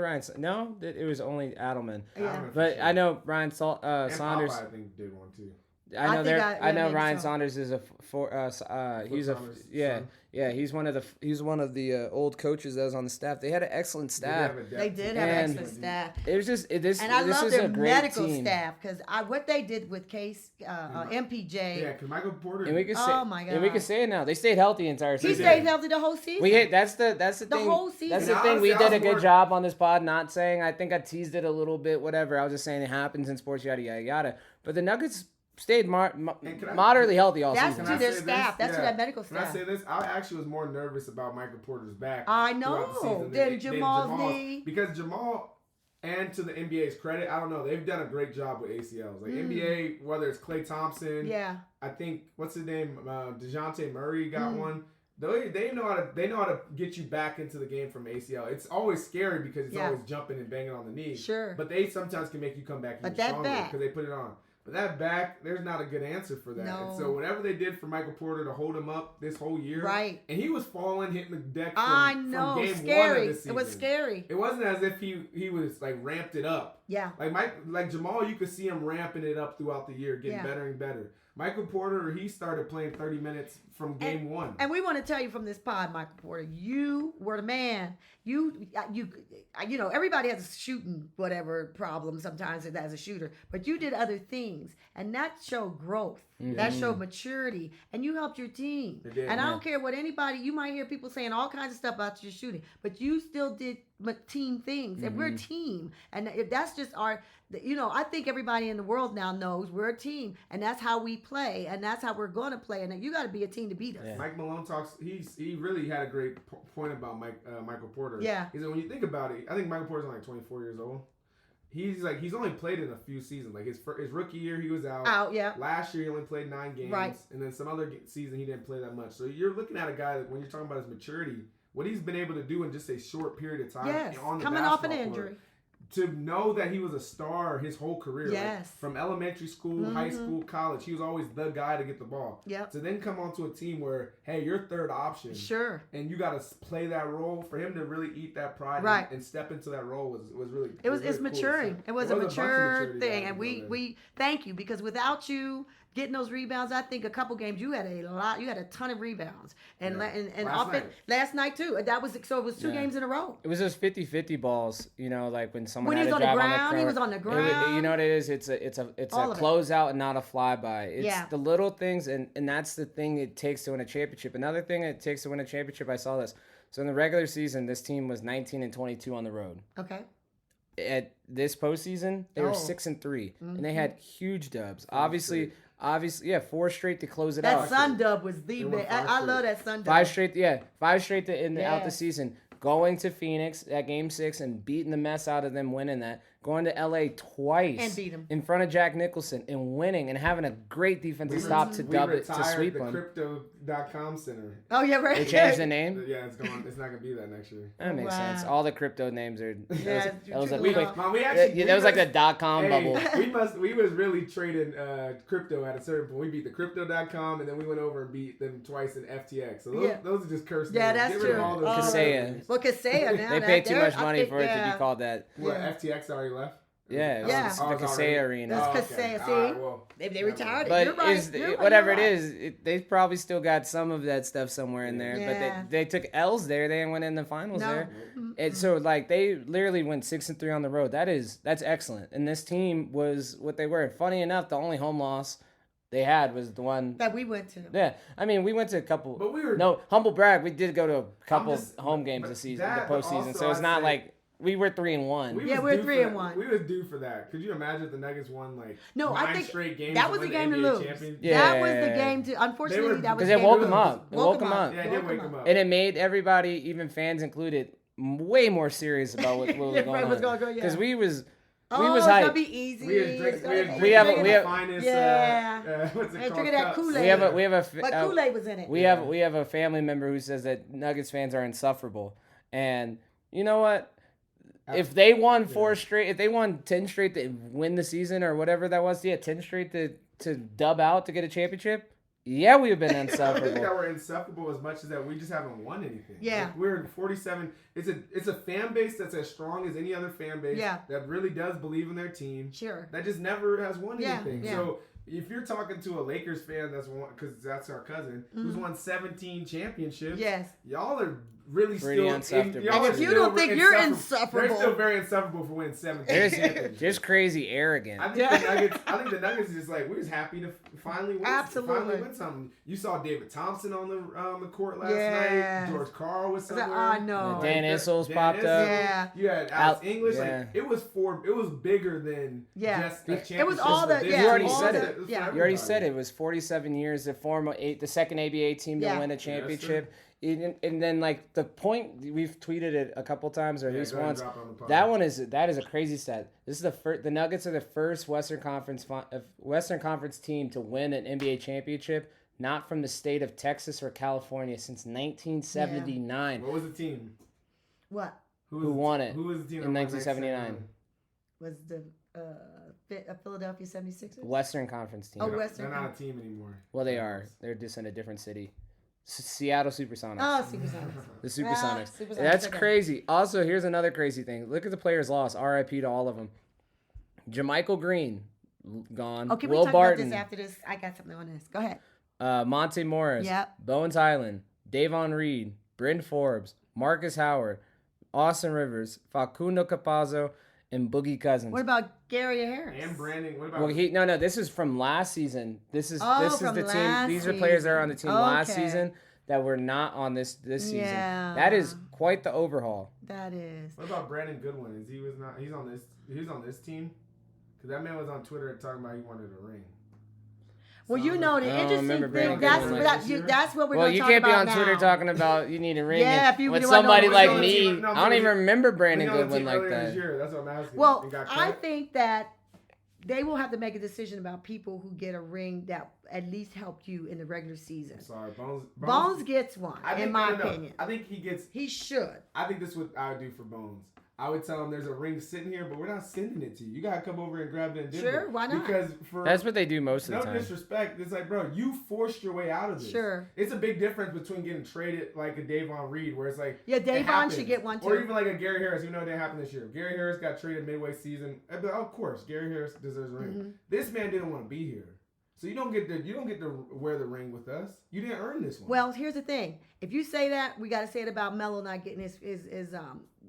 it was only Adelman. Yeah. But I know Ryan Saunders. Popeye, I think, did one too. I know maybe Ryan so. Saunders is he's one of the old coaches that was on the staff. They had an excellent staff. They did have And excellent staff. It was just this. And I this love is their a great medical team. staff, because what they did with Case, MPJ. Yeah, because Michael Porter. And we can say, Oh, my and we God. can say it now. They stayed healthy the entire He season. stayed healthy the whole season. That's the thing. whole season. That's the And thing. We honestly, did a I was good job on this pod, not saying. I think I teased it a little bit. Whatever. I was just saying it happens in sports. Yada yada yada. But the Nuggets stayed moderately healthy all That's season. to their staff. That's to that medical Can I staff. say this? I actually was more nervous about Michael Porter's back. I throughout the know. season Than Jamal's knee. Because Jamal, and to the NBA's credit, I don't know, they've done a great job with ACLs. Like NBA, whether it's Klay Thompson, Yeah. I think what's his name, DeJounte Murray got one. They know how to get you back into the game from ACL. It's always scary because it's always jumping and banging on the knee. Sure. But they sometimes can make you come back even But that stronger back. because they put it on. But that back, there's not a good answer for that. No. And so whatever they did for Michael Porter to hold him up this whole year, Right. And he was falling, hitting the deck from, I know. from game Scary. one of the season. It was scary. It wasn't as if he was like ramped it up. Yeah. Like Jamal, you could see him ramping it up throughout the year, getting Yeah. better and better. Michael Porter, he started playing 30 minutes from game one. And we want to tell you from this pod, Michael Porter, you were the man. You know, everybody has a shooting whatever problem sometimes as a shooter, but you did other things, and that showed growth. That showed maturity, and you helped your team. It did, and I don't care what anybody, you might hear people saying all kinds of stuff about your shooting, but you still did team things, and we're a team. And if that's just our, you know, I think everybody in the world now knows we're a team, and that's how we play, and that's how we're going to play, and you got to be a team to beat us. Yeah. Mike Malone talks. He really had a great point about Michael Porter. Yeah. He said when you think about it, I think Michael Porter's only like 24 years old. He's only played in a few seasons. Like his rookie year, he was out. Yeah. Last year, he only played 9 games. Right. And then some other season, he didn't play that much. So you're looking at a guy that when you're talking about his maturity, what he's been able to do in just a short period of time. Yes. On the Coming off an basketball court, injury. to know that he was a star his whole career. Yes. Like from elementary school, high school, college, he was always the guy to get the ball. Yep. To then come onto a team where, hey, you're third option. Sure. And you got to play that role. For him to really eat that pride Right. and step into that role was really It's really cool. maturing. So It was a bunch of mature maturity thing, that and went there. we thank you, because without you getting those rebounds, I think a couple games you had a ton of rebounds, and Yeah. and Last offense night. last night too. That was so it was 2 Yeah. games in a row. It was those 50-50 balls, you know, like when someone When he had was to on the drive ground, he court. was on the You ground. know what it is? It's a All of it. closeout and not a flyby. It's Yeah. the little things, and that's the thing it takes to win a championship. Another thing it takes to win a championship, I saw this. So in the regular season, this team was 19-22 on the road. Okay. At this postseason, they were 6-3, and they had huge dubs. Obviously, yeah, 4 straight to close it That out. sun dub was the They won best. 5 I straight. love that sun dub. 5 straight to end out the Yes. season. Going to Phoenix at Game 6 and beating the mess out of them, winning that. Going to LA twice And beat 'em. in front of Jack Nicholson and winning and having a great defensive stop to dub it to sweep the them. Crypto.com center. Oh yeah, right. They changed the name. Yeah, it's not gonna be that next year. That makes Wow. sense. All the crypto names are. Yeah, that was a we- quick. Mom, we actually That was like the .com bubble. we was really trading crypto at a certain point. We beat the crypto.com and then we went over and beat them twice in FTX. So Yeah. those are just cursed Yeah, names. that's Get rid of true. all those Oh, cursed Kaseya. names. Well, Kaseya now. They that- paid too they're- much I money think, for it to yeah. be called that. What, Yeah. FTX already left? Yeah, it was Yeah. the Oh, it's Kaseya already- Arena. That's Oh, Kaseya, okay. see? All right, well, They never mind. retired it. But You're right. is You're right. whatever You're it right. is, they probably still got some of that stuff somewhere in there. Yeah. But they took L's there. They didn't win in the finals No. there. And so like they literally went 6-3 on the road. That's excellent. And this team was what they were. And funny enough, the only home loss they had was the one. That we went to. Yeah, I mean we went to a couple. But we were- no humble brag. We did go to a couple just- home games but this season, that, the but postseason. also So it's I'd not say- like we were 3-1. Yeah, was we're due for 3-1. that. We was due for that. Could you imagine if the Nuggets won like No, 9 I think straight games? that to was the win game to NBA lose. championship? Yeah. That was the game to. Unfortunately, They were- that was. Because the it game woke to them lose. up. It woke them up. Yeah, it did wake them up. And it made everybody, even fans included, way more serious about what was Yeah, going right, on. what's going on, yeah. Because we was Oh, was it's gonna hyped. be easy. We had It's drinks. gonna be We have- easy. we have- the finest. Yeah. What's it Hey, called? drinking that Cups. Kool-Aid. we have a But Kool-Aid was in it. we have a family member who says that Nuggets fans are insufferable, and you know what? If they won 4 straight, if they won 10 straight to win the season or whatever that was, 10 straight to dub out to get a championship, yeah, we have been I don't think insufferable. that we're insufferable as much as that we just haven't won anything. Yeah. Like, we're in 47. It's a fan base that's as strong as any other fan base. Yeah. That really does believe in their team. Sure. That just never has won Yeah, anything. yeah. So if you're talking to a Lakers fan that's won, because that's our cousin who's won 17 championships. Yes. Y'all are really Pretty still insufferable. y'all And are if you still don't think you're they're insufferable- still very insufferable for winning 17 There's championships. just crazy arrogant. I think the Nuggets is just like we're just happy to finally win. Absolutely. Finally win something. You saw David Thompson on the court last Yes. night. George Carl was somewhere. I know. Dan Issels Dan popped up. Yeah. You had Alex Al- English. yeah. Like it was bigger than Yeah. just a championship. It was all the- for this yeah, You already team. said It it. was for Yeah. You already everybody. said it was 47 years to form the second ABA team to Yeah. win a championship. And then like the point we've tweeted it a couple times or at Yeah, least go ahead and once. drop it on the pod. That is a crazy stat. This is the Nuggets are the first Western Conference team to win an NBA championship, not from the state of Texas or California since 1979. What was the team? What Who Who won it Who was the team in that won 1979? was the Philadelphia 76ers? Western Conference team. Oh, They're Western not a team anymore. Well, they are. They're just in a different city. Seattle Supersonics. Oh, Supersonics. The Supersonics. Supersonics, That's okay. crazy. Also, here's another crazy thing. Look at the players lost. RIP to all of them. JaMychal Green gone. Okay, we Will talk Barton, about this after this. I got something on this. Go ahead. Monte Morris, Yep. Bowens Highland, Davon Reed, Bryn Forbes, Marcus Howard, Austin Rivers, Facundo Capazzo, and Boogie Cousins. What about Gary Harris? And Brandon, what about Well, no. This is from last season. This is from the team. last These are players that are on the team last Okay. season that were not on this season. Yeah. That is quite the overhaul. That is. what about Brandon Goodwin? He's on this team? Because that man was on Twitter talking about he wanted a ring. Well, you know, the I don't interesting remember thing, Brandon that's, Goodwin that's what we're Well, going to you talk can't be about on Twitter now. talking about you need a ring. Yeah, and if you with want to know somebody what like we're me, doing. No, I don't even remember Brandon He was on the Goodwin team like earlier that. this year. That's what I'm asking. Well, He got I cut? think that they will have to make a decision about people who get a ring that at least helped you in the regular season. I'm sorry, Bones. Bones gets one, I think, in my no. opinion. I think he gets. He should. I think this is what I would do for Bones. I would tell him there's a ring sitting here, but we're not sending it to you. You gotta come over and grab it in Denver. Sure, why not? Because for That's what they do most of no the time. disrespect, it's like, bro, you forced your way out of this. Sure. It's a big difference between getting traded like a Davon Reed, where it's like, Yeah, it Davon happens. should get one, Or too. even like a Gary Harris. You know that happened this year. Gary Harris got traded midway season. Of course, Gary Harris deserves a ring. Mm-hmm. This man didn't want to be here, so you don't get to wear the ring with us. You didn't earn this one. Well, here's the thing. If you say that, we got to say it about Melo not getting his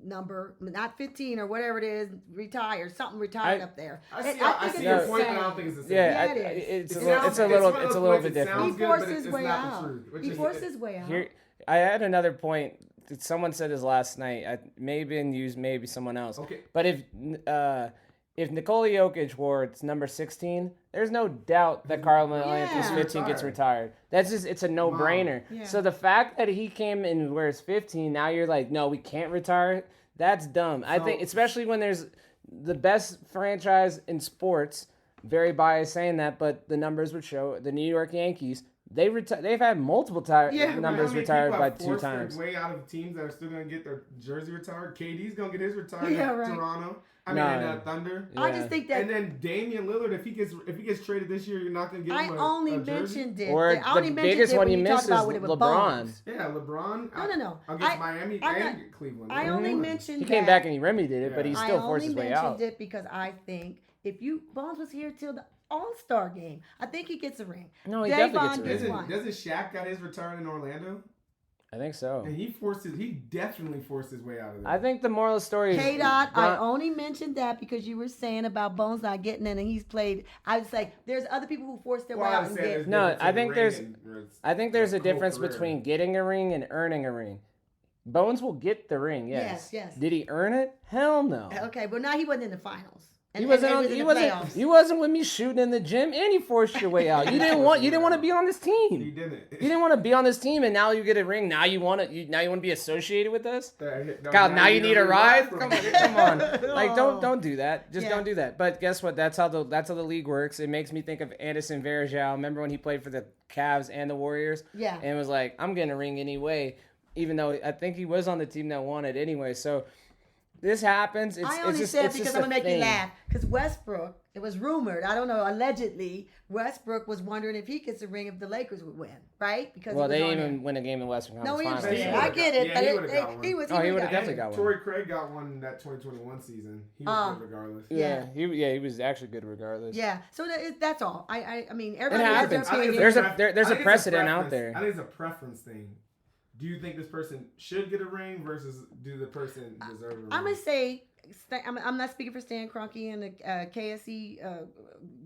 number, not 15 or whatever it is, retired, something retired up there. I And see, I think see it's your the point, but I same. don't think it's the same. Yeah, Yeah, it is. it's It a little, sounds- it's a little, one of it's a those little points bit that different. sounds He good, forced but his it's way not the out. truth, which He is- forced his way out. Here, I had another point. Someone said this last night. I may have been used, maybe someone else. Okay. But if Nikola Jokic wore its number 16, there's no doubt that Carmelo Anthony's Yeah. 15 gets retired. That's just, it's a no-brainer. Yeah. So the fact that he came and wears 15, now you're like, no, we can't retire it. That's dumb. I think, especially when there's the best franchise in sports, very biased saying that, but the numbers would show the New York Yankees, they've had multiple numbers retired by 2 times. Way out of teams that are still gonna get their jersey retired. KD's gonna get his retired Yeah, in right. Toronto. No. Thunder. I Yeah. just think that And then Damian Lillard, if he gets traded this year, you're not gonna give I him only a jersey? mentioned it. Or I only the mentioned biggest it one when you talked missed is about it with LeBron. Bones. Yeah, LeBron. No. Against Miami I'm and Cleveland. I only Mhm. mentioned He came that- back and he remedied it, but he Yeah. still I forced only his way mentioned out. it because I think if Bones was here till the All-Star game, I think he gets a ring. No, he definitely gets a Davon ring. gets one. Doesn't Shaq got his retired in Orlando? I think so. And he definitely forced his way out of there. I think the moral of the story is K-Dot, I Bron- only mentioned that because you were saying about Bones not getting in and he's played. I would say there's other people who force their way out and get. No, I think there's a cool difference career. between getting a ring and earning a ring. Bones will get the ring, yes. Yes. Did he earn it? Hell no. Okay, but now he wasn't in the finals. And, He wasn't. and On, was in he the wasn't. playoffs. You wasn't with me shooting in the gym, and you forced your way out. You didn't want. You didn't want to be on this He team. didn't. You didn't want to be on this team, and now you get a ring. Now you want to. Now you want to be associated with us. God, now you need a ride. Come on. Like don't do that. Just Yeah. don't do that. But guess what? That's how the league works. It makes me think of Anderson Varejao. Remember when he played for the Cavs and the Warriors? Yeah. And it was like, I'm getting a ring anyway, even though I think he was on the team that won it anyway. So this happens. I only it's said just because a I'm gonna make you thing. laugh. Because Westbrook, it was rumored. I don't know. Allegedly, Westbrook was wondering if he gets a ring if the Lakers would win, right? Because Well, he was they on didn't there. even win a game in the Western No, Conference we Finals. understand. Yeah, I get it. yeah, but he it- would've got one. he was. Oh, he would've would've got definitely it. got one. Torrey Craig got one that 2021 season. He was good regardless. Yeah, he was actually good regardless. Yeah. So that's all. I mean, It everybody has their happens. opinion. There's a I there's a think it's precedent out preference. there. I think it's a preference thing. Do you think this person should get a ring versus do the person deserve a ring? I'm gonna say I'm not speaking for Stan Kroenke and the KSE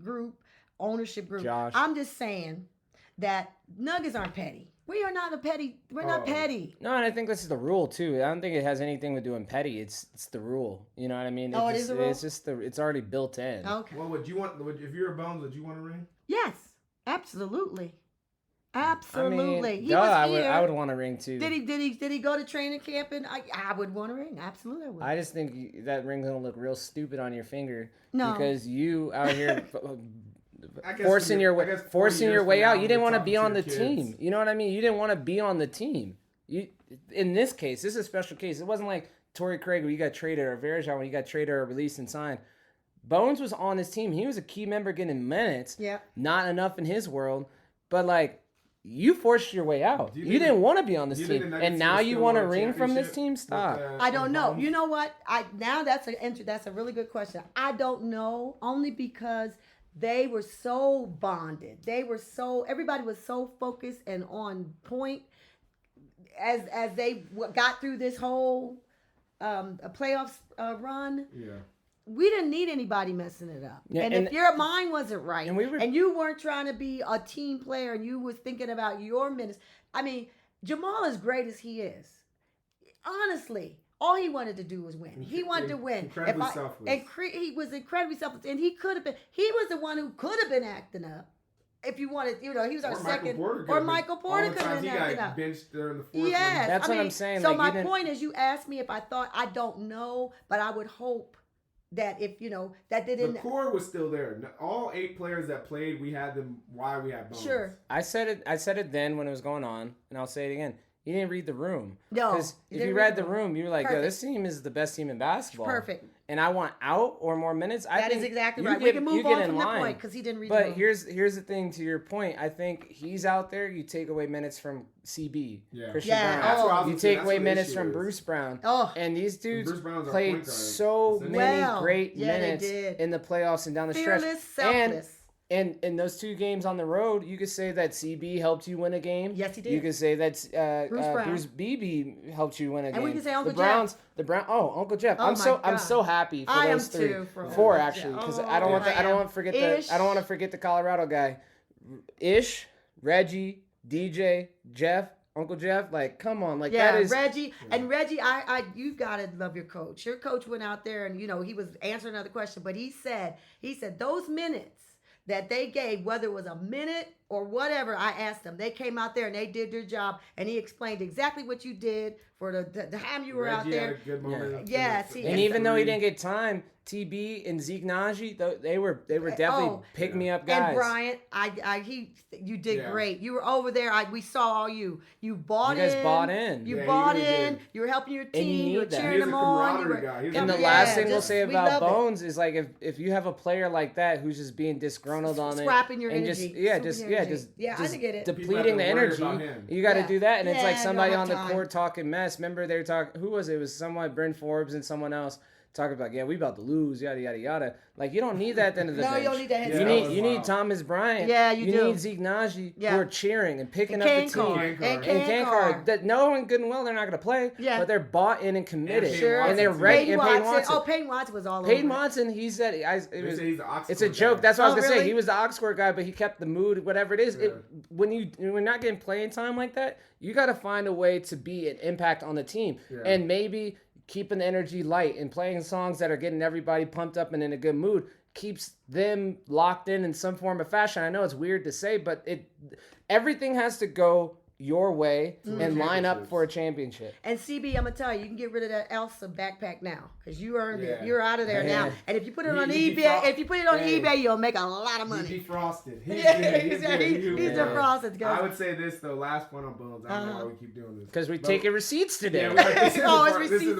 group ownership group. Josh. I'm just saying that Nuggets aren't petty. We are not a petty. We're not petty. No, and I think this is the rule too. I don't think it has anything with doing petty. It's the rule. You know what I mean? Oh, it is the rule? It's just it's already built in. Okay. Well, would you want? If you're a Bones, would you want a ring? Yes. Absolutely. I Absolutely. mean, He was I here. would want a ring too. Did he go to training camp? And I would want a ring. Absolutely, I would. I just think that ring's gonna look real stupid on your finger No. because you out here I guess forcing I your guess 40 forcing your years way from out. now, You didn't you're want to be talking on the to your team. kids. You know what I mean? You didn't want to be on the team. You in this case, this is a special case. It wasn't like Torrey Craig when you got traded or Varejao when you got traded or released and signed. Bones was on this team. He was a key member getting minutes. Yeah. Not enough in his world, but like you forced your way out. Do you You think didn't the- want to be on this do you think team, the Nuggets and now can you still want a win a ring from this championship team? with, Stop. I don't know. Bones? You know what? Now that's a really good question. I don't know only because they were so bonded. Everybody was so focused and on point as they got through this whole playoffs run. Yeah. We didn't need anybody messing it up. Yeah, and if your mind wasn't right and you weren't trying to be a team player and you was thinking about your minutes. I mean, Jamal, as great as he is, honestly, all he wanted to do was win. He wanted to win. Incredibly selfless. He was incredibly selfless. And he was the one who could have been acting up. If you wanted, he was our second. Michael Porter could have been acting up. Benched during the fourth. Yes. That's what I'm saying. So my point is, you asked me if I thought, I don't know, but I would hope that if, that they didn't. The core was still there. All 8 players that played, we had them while we had Bones. Sure. I said it then when it was going on, and I'll say it again. You didn't read the room. No. Because if you read the room, you were like, yo, this team is the best team in basketball. Perfect. And I want out or more minutes. That is exactly right. We can move on from that point because he didn't read the room. But here's the thing to your point. I think he's out there. You take away minutes from CB, Christian Brown. You take away minutes from Bruce Brown. And these dudes played so many great minutes in the playoffs and down the stretch. Selfless. And those 2 games on the road, you could say that CB helped you win a game. Yes, he did. You could say that Bruce Beebe helped you win a game. And we can say Uncle Jeff. Uncle Jeff. Oh I'm so happy for those 3. 4 actually, because I don't want to forget the Colorado guy. Ish, Reggie, DJ, Jeff. Uncle Jeff, like, come on, like that is Reggie. And Reggie, you gotta love your coach. Your coach went out there and he was answering another question, but he said those minutes that they gave, whether it was a minute or whatever, I asked them. They came out there and they did their job, and he explained exactly what you did for the time you were out there. Had a good moment. And even though he didn't get time, TB and Zeke Naji, they were definitely pick me up guys. And Bryant, you did great. You were over there. We saw you. You bought in. You guys bought in. You bought in. You were helping your team. You were cheering them on. And the last thing we'll say about Bones is like if you have a player like that who's just being disgruntled on it, scrapping your and energy, just I get it. depleting the energy, you got to do that. And it's like somebody on the time. court talking mess. Remember they were talking. Who was it? It was someone, Bryn Forbes and someone else. Talking about, we about to lose, yada yada yada. Like, you don't need that at the end of the bench. You don't need that. You need Thomas Bryant. You do. You need Zeke Naji who are cheering and picking up the team. And Kankar. That knowing good and well they're not going to play, but they're bought in and committed. And they're ready. And Peyton Watson. Peyton Watson was all over. Peyton Watson, he said it's a joke. That's what I was going to say. He was the Oxford guy, but he kept the mood, whatever it is. When we're not getting playing time like that, you got to find a way to be an impact on the team. And maybe keeping the energy light and playing songs that are getting everybody pumped up and in a good mood keeps them locked in some form of fashion. I know it's weird to say, but everything has to go your way and line up for a championship. And CB, I'm gonna tell you can get rid of that Elsa backpack now because you earned it. You're out of there now. And if you put it on eBay, you'll make a lot of money. He's defrosted. He's defrosted. I would say this though. Last point on Bones. I don't know why we keep doing this because we're taking receipts today. This is the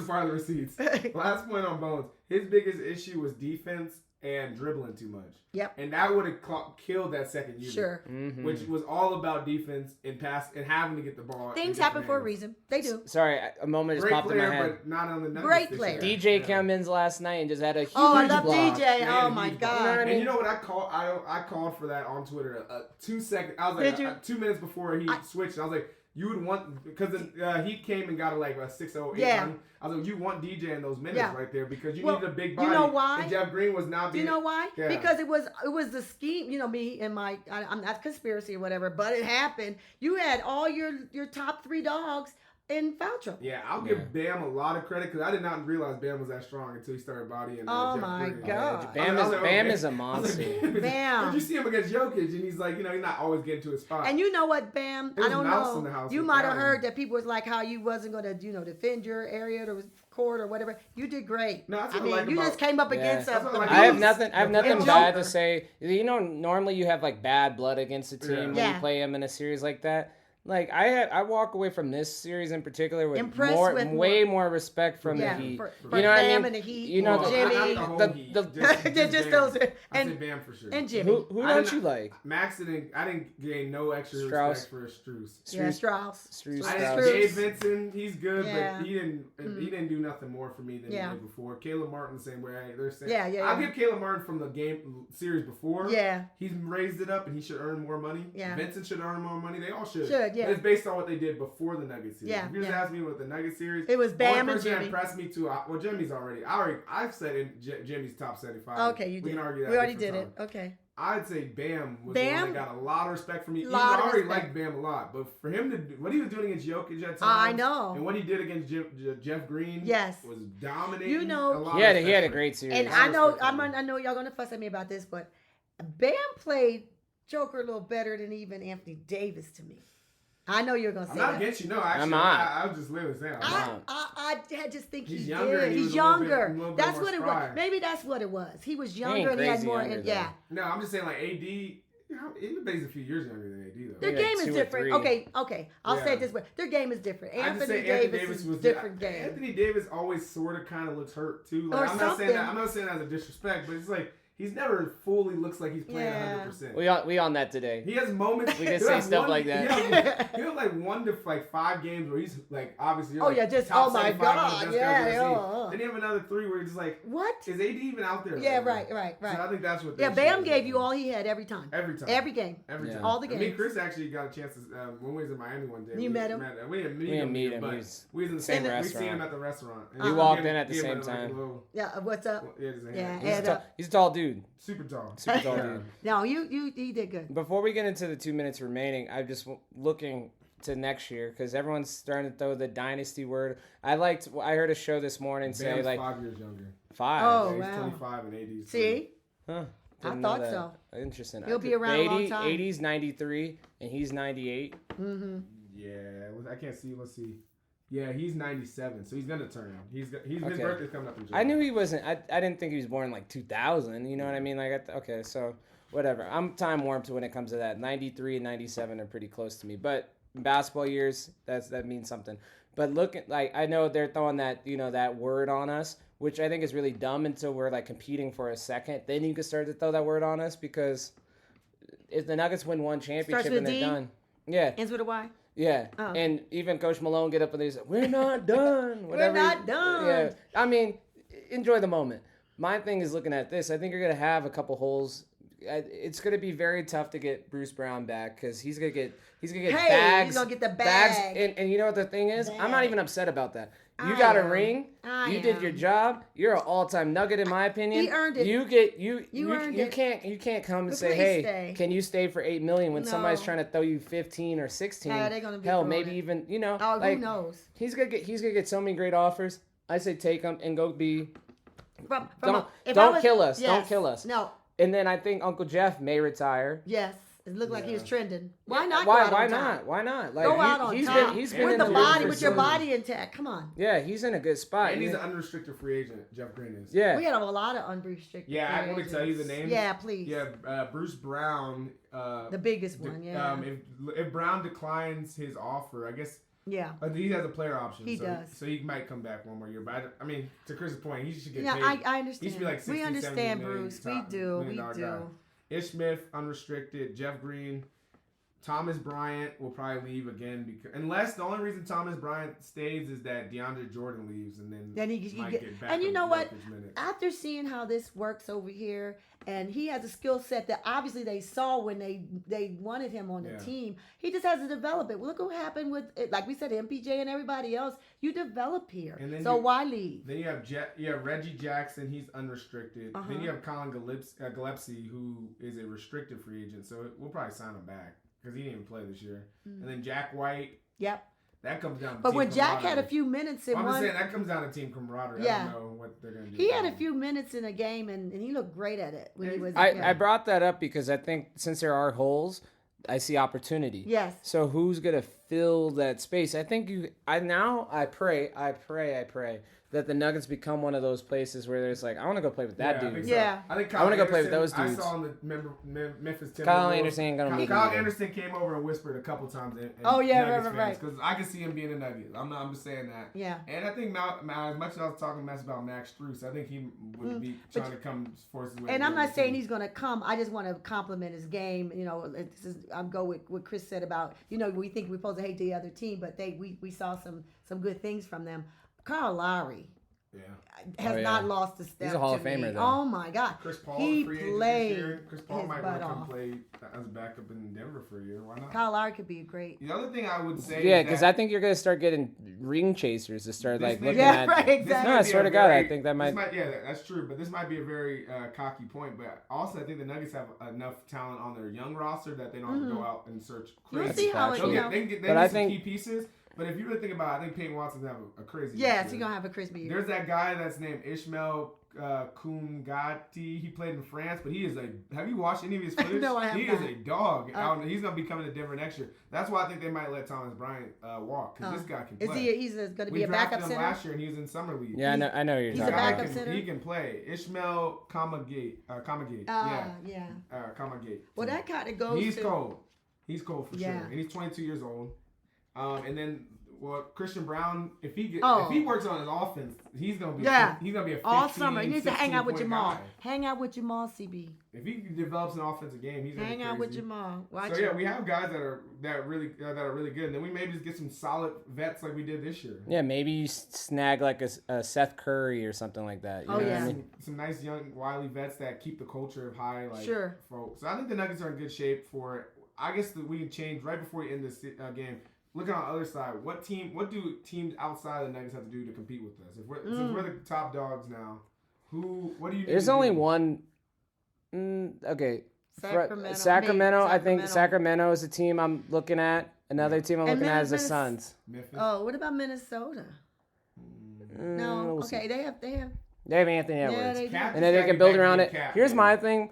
part of the receipts. Last point on Bones. His biggest issue was defense and dribbling too much. Yep. And that would have killed that second unit. Sure. Which was all about defense and pass and having to get the ball. Things happen for a reason. They do. Sorry, a moment just popped in my head. But not on the Nuggets. Great player. DJ came in last night and just had a huge I love block. DJ. Oh my God. You know what I mean? And you know what I called? I called for that on Twitter 2 seconds. I was like 2 minutes before he switched. I was like, you would want because the Heat came and got a 6-0-8 run. I was like, you want DJ in those minutes right there because you need a big body. You know why? And Jeff Green was not. Do you know why? Yeah. Because it was the scheme. Me and I'm not conspiracy or whatever, but it happened. You had all your top 3 dogs in foul trouble. Yeah, I'll give Bam a lot of credit because I did not realize Bam was that strong until he started bodying. Oh Jeff my Green. God! Bam is a monster. Bam. Did you see him against Jokic and he's like, he's not always getting to his spot. And you know what, Bam? I don't know. You might have heard that people was like how you wasn't going to defend your area or court or whatever. You did great. No, you just came up against us. I have nothing bad to say. Normally you have bad blood against a team when you play them in a series like that. Like I walk away from this series in particular with Impressed more, with way more. more respect from Yeah, the Heat. for You know what I Bam mean? and the Heat, You know, Well, Jimmy. not the whole the- Heat, the- Just Bam. those- I and- said Bam for sure. and Jimmy. who I don't didn't- you like? Max I didn't gain no extra Strauss. respect for Strus. Yeah, Strauss. Strus. I Strauss. didn't Gabe Vincent, he's good, Yeah. but he didn't do nothing more for me than Yeah. he did before. Caleb Martin, the same way. They're saying, Yeah, yeah, I'll yeah. give Caleb Martin from the game series before. Yeah. He's raised it up and he should earn more money. Yeah. Vincent should earn more money. They all should. Should, yeah. But it's based on what they did before the Nuggets series. Yeah, If you just yeah. ask me what the Nuggets series, It was the Bam only and person that Jimmy. impressed me too. Well, Jimmy's I've said in Jimmy's top 75. Okay, you We did. can argue that. We already different did it. time. Okay. I'd say Bam was Bam? the one that got a lot of respect from me. Even though Lot I of already respect. liked Bam a lot, but for him to do what he was doing against Jokic at times, I know. and what he did against Jeff Green, Yes. was dominating. You know- a lot He had of a respect for great him. series. And lot of I know respect for him. I know y'all gonna fuss at me about this, but Bam played Joker a little better than even Anthony Davis to me. I know you're gonna say I'm not that. against you. No, actually, I'm not. I was just literally saying. I just think He's he younger did. and He's he's a little bit- younger. a little bit That's more what it spry. was. Maybe that's what it was. He was ain't younger and he had crazy more. younger, And, yeah, No, I'm just saying like AD. He's a few years younger than AD though. their Yeah, game is 2 or different. 3. Okay. I'll say Yeah. it this way: their game is different. I just Anthony say Davis is different game. Anthony Davis always sort of kind of looks hurt too. Like, Or I'm not something. saying that. I'm not saying that as a disrespect, but it's like he's never fully looks like he's playing Yeah. 100%. We on that today. He has moments. We can he'll say have stuff like that. He'll have like 1 to 5 games where he's like obviously. Oh, yeah, just, top oh my 75, one of the God, best yeah, guys I've ever oh. seen. Then you have another 3 where you're just like, What? is AD even out there? Yeah, right now? right. So I think that's what. Yeah, they Bam should gave do. you all he had every time. Every time. Every game. Every Yeah. time. All the Me and games. Chris actually got a chance to when we was in Miami one day. You met him? We didn't meet We didn't meet him. but He was we was in the same same. We seen restaurant. him at the restaurant. And We he walked gave- in at the gave same him, like, a time. little- Yeah, what's up? yeah, just a Yeah, hand. and, He's a tall dude. Super tall. Super tall Yeah. dude. No, you did good. Before we get into the 2 minutes remaining, I'm just looking to next year because everyone's starting to throw the dynasty word. I heard a show this morning say Bam's like 5 years younger. 5. Oh, Yeah, he's wow. 25 and 80. See? Huh. I Didn't know thought that. so. Interesting. He'll be around a long time. 80's 93 and he's 98. Mm-hmm. Yeah, I can't see. Let's see. Yeah, he's 97, so he's gonna turn. His Okay. birthday's coming up in July. I knew he wasn't. I didn't think he was born in like 2000. You know what I mean? Like, okay, so whatever. I'm time warped when it comes to that. 93 and 97 are pretty close to me. But in basketball years, that means something. But look at I know they're throwing that that word on us, which I think is really dumb until we're like competing for a second. Then you can start to throw that word on us because if the Nuggets win one championship with and they're D? done, yeah. Ends with a Y. Yeah, Oh. and even Coach Malone get up and they say, "We're not done." Whatever. not done. Yeah, I mean, enjoy the moment. My thing is looking at this. I think you're gonna have a couple holes. It's gonna be very tough to get Bruce Brown back because he's gonna get Hey, bags. he's gonna get the bag. And you know what the thing is? I'm not Bag. even upset about that. You I got a am. ring. I You did am. your job. You're an all-time Nugget in my opinion. He earned it. You get You earned you it. can't come and But say, please hey, stay. can you stay for $8 million when somebody's No. trying to throw you 15 or 16? Yeah, they're gonna be hell, throwing maybe it. even Oh, like, who knows? He's gonna get so many great offers. I say take them and go be. Don't Don't kill us. Don't kill us. No. And then I think Uncle Jeff may retire. Yes. It looked like he was Yeah. trending. Why not? Why? Go out Why on top? not? Why not? Like Go out on he's top. been he's been with in the league body, for with your so- body intact. Come on. Yeah, he's in a good spot. And he's an unrestricted free agent. Jeff Green is. Yeah. We had a lot of unrestricted. Yeah, I free want to tell you the agents. names. Yeah, please. Yeah, Bruce Brown. The biggest one. Yeah. If Brown declines his offer, I guess yeah. he has a player option. He so, does. So he might come back one more year. But I mean, to Chris's point, he should get Yeah, paid. I He understand. should be like 60, we understand, 70 million Bruce. We top do. million We dollar do. guy. Ish Smith, unrestricted. Jeff Green. Thomas Bryant will probably leave again because unless the only reason Thomas Bryant stays is that DeAndre Jordan leaves and then he might get, get back. and you on know what? Jokic minutes. After seeing how this works over here, and he has a skill set that obviously they saw when they wanted him on the Yeah. team, he just has to develop it. Well, look what happened with, like we said, MPJ and everybody else. You develop here, And then so you- why leave? Then you have Reggie Jackson, he's unrestricted. Uh-huh. Then you have Colin Gillespie, who is a restricted free agent, so we'll probably sign him back because he didn't even play this year. And then Jack White, Yep. that comes down to But team when Jack had a camaraderie. few minutes in I'm just one, saying that comes down to team camaraderie. Yeah. I don't know what they're gonna do. he had a few minutes in a game, and he looked great at it when he was. I brought that up because I think since there are holes, I see opportunity. Yes. So who's gonna fill that space? I think I pray that the Nuggets become one of those places where there's like, I want to go play with that I dude. think Yeah. So. I think I wanna go play with those I dudes. saw in the Memphis Timberwolves. Kyle Anderson ain't gonna meet him Kyle either. Anderson came over and whispered a couple times. Oh, yeah, right. Because I can see him being a Nugget. I'm just saying that. Yeah. And I think as much as I was talking mess about Max Strus, I think he would be trying to come force his way. And I'm to not the saying team. he's going to come. I just want to compliment his game. You know, I'm go with what Chris said about, you know, we think we're supposed to hate the other team, but we saw some good things from them. Kyle Lowry has not lost a step. He's a Hall of to me. Famer, though. Oh my God, Chris Paul, he free agent played this year. Chris Paul his might want butt to come off. play as a backup in Denver for a year. Why not? Kyle Lowry could be a great. The other thing I would say, Yeah, is because that I think you're gonna start getting ring chasers to start This like nigga- looking Yeah, at. right, this exactly. No, I might be swear a to God, I very- think that this might. Yeah, that's true. But this might be a very cocky point. But also, I think the Nuggets have enough talent on their young roster that they don't have to go out and search You'll crazy. see how it, factual. you They'll know. get, they can get, they But need I some think- key pieces. But if you really think about it, I think Peyton Watson's gonna have a crazy. Yes, year. he's gonna have a crispy year. There's that guy that's named Ishmael Koungati. He played in France, but he is a. Have you watched any of his footage? No, I have He not. is a dog. He's gonna be coming to Denver next year. That's why I think they might let Thomas Bryant walk because this guy can Is play. He's going to we be a drafted backup him center? last year, and he was in summer league. Yeah, I know who you're He's talking a Guy about. backup center? He can play. Ishmael Kamagate. Kamagate. Yeah. Kamagate. Well, that kind of goes He's to. cold. He's cold for Yeah. sure, and he's 22 years old. And then, Christian Brown, if he works on his offense, he's gonna be Yeah. he's gonna be a 15, All summer. He needs to hang out with 16 Jamal. point guy. Hang out with Jamal, CB. If he develops an offensive game, he's gonna Hang be out with crazy. Jamal. Watch So yeah, him. we have guys that are really good, and then we maybe just get some solid vets like we did this year. Yeah, maybe you snag like a Seth Curry or something like that. You Oh, know what yeah. I mean? Some nice young wily vets that keep the culture of high Sure. folks. So I think the Nuggets are in good shape for it. I guess that we can change right before we end this game. Looking on the other side, what do teams outside of the Nuggets have to do to compete with us? Since we're the top dogs now, what do you? There's only one. Okay. Sacramento. Sacramento. I think Sacramento. Sacramento is a team I'm looking at. Another team I'm And looking at is the Memphis. Suns. Memphis. Oh, what about Minnesota? No. We'll see. Okay, they have. They have Anthony Edwards. Yeah, they do. Cap And just then they gotta can get build back around to it. the cap, Here's man. my thing.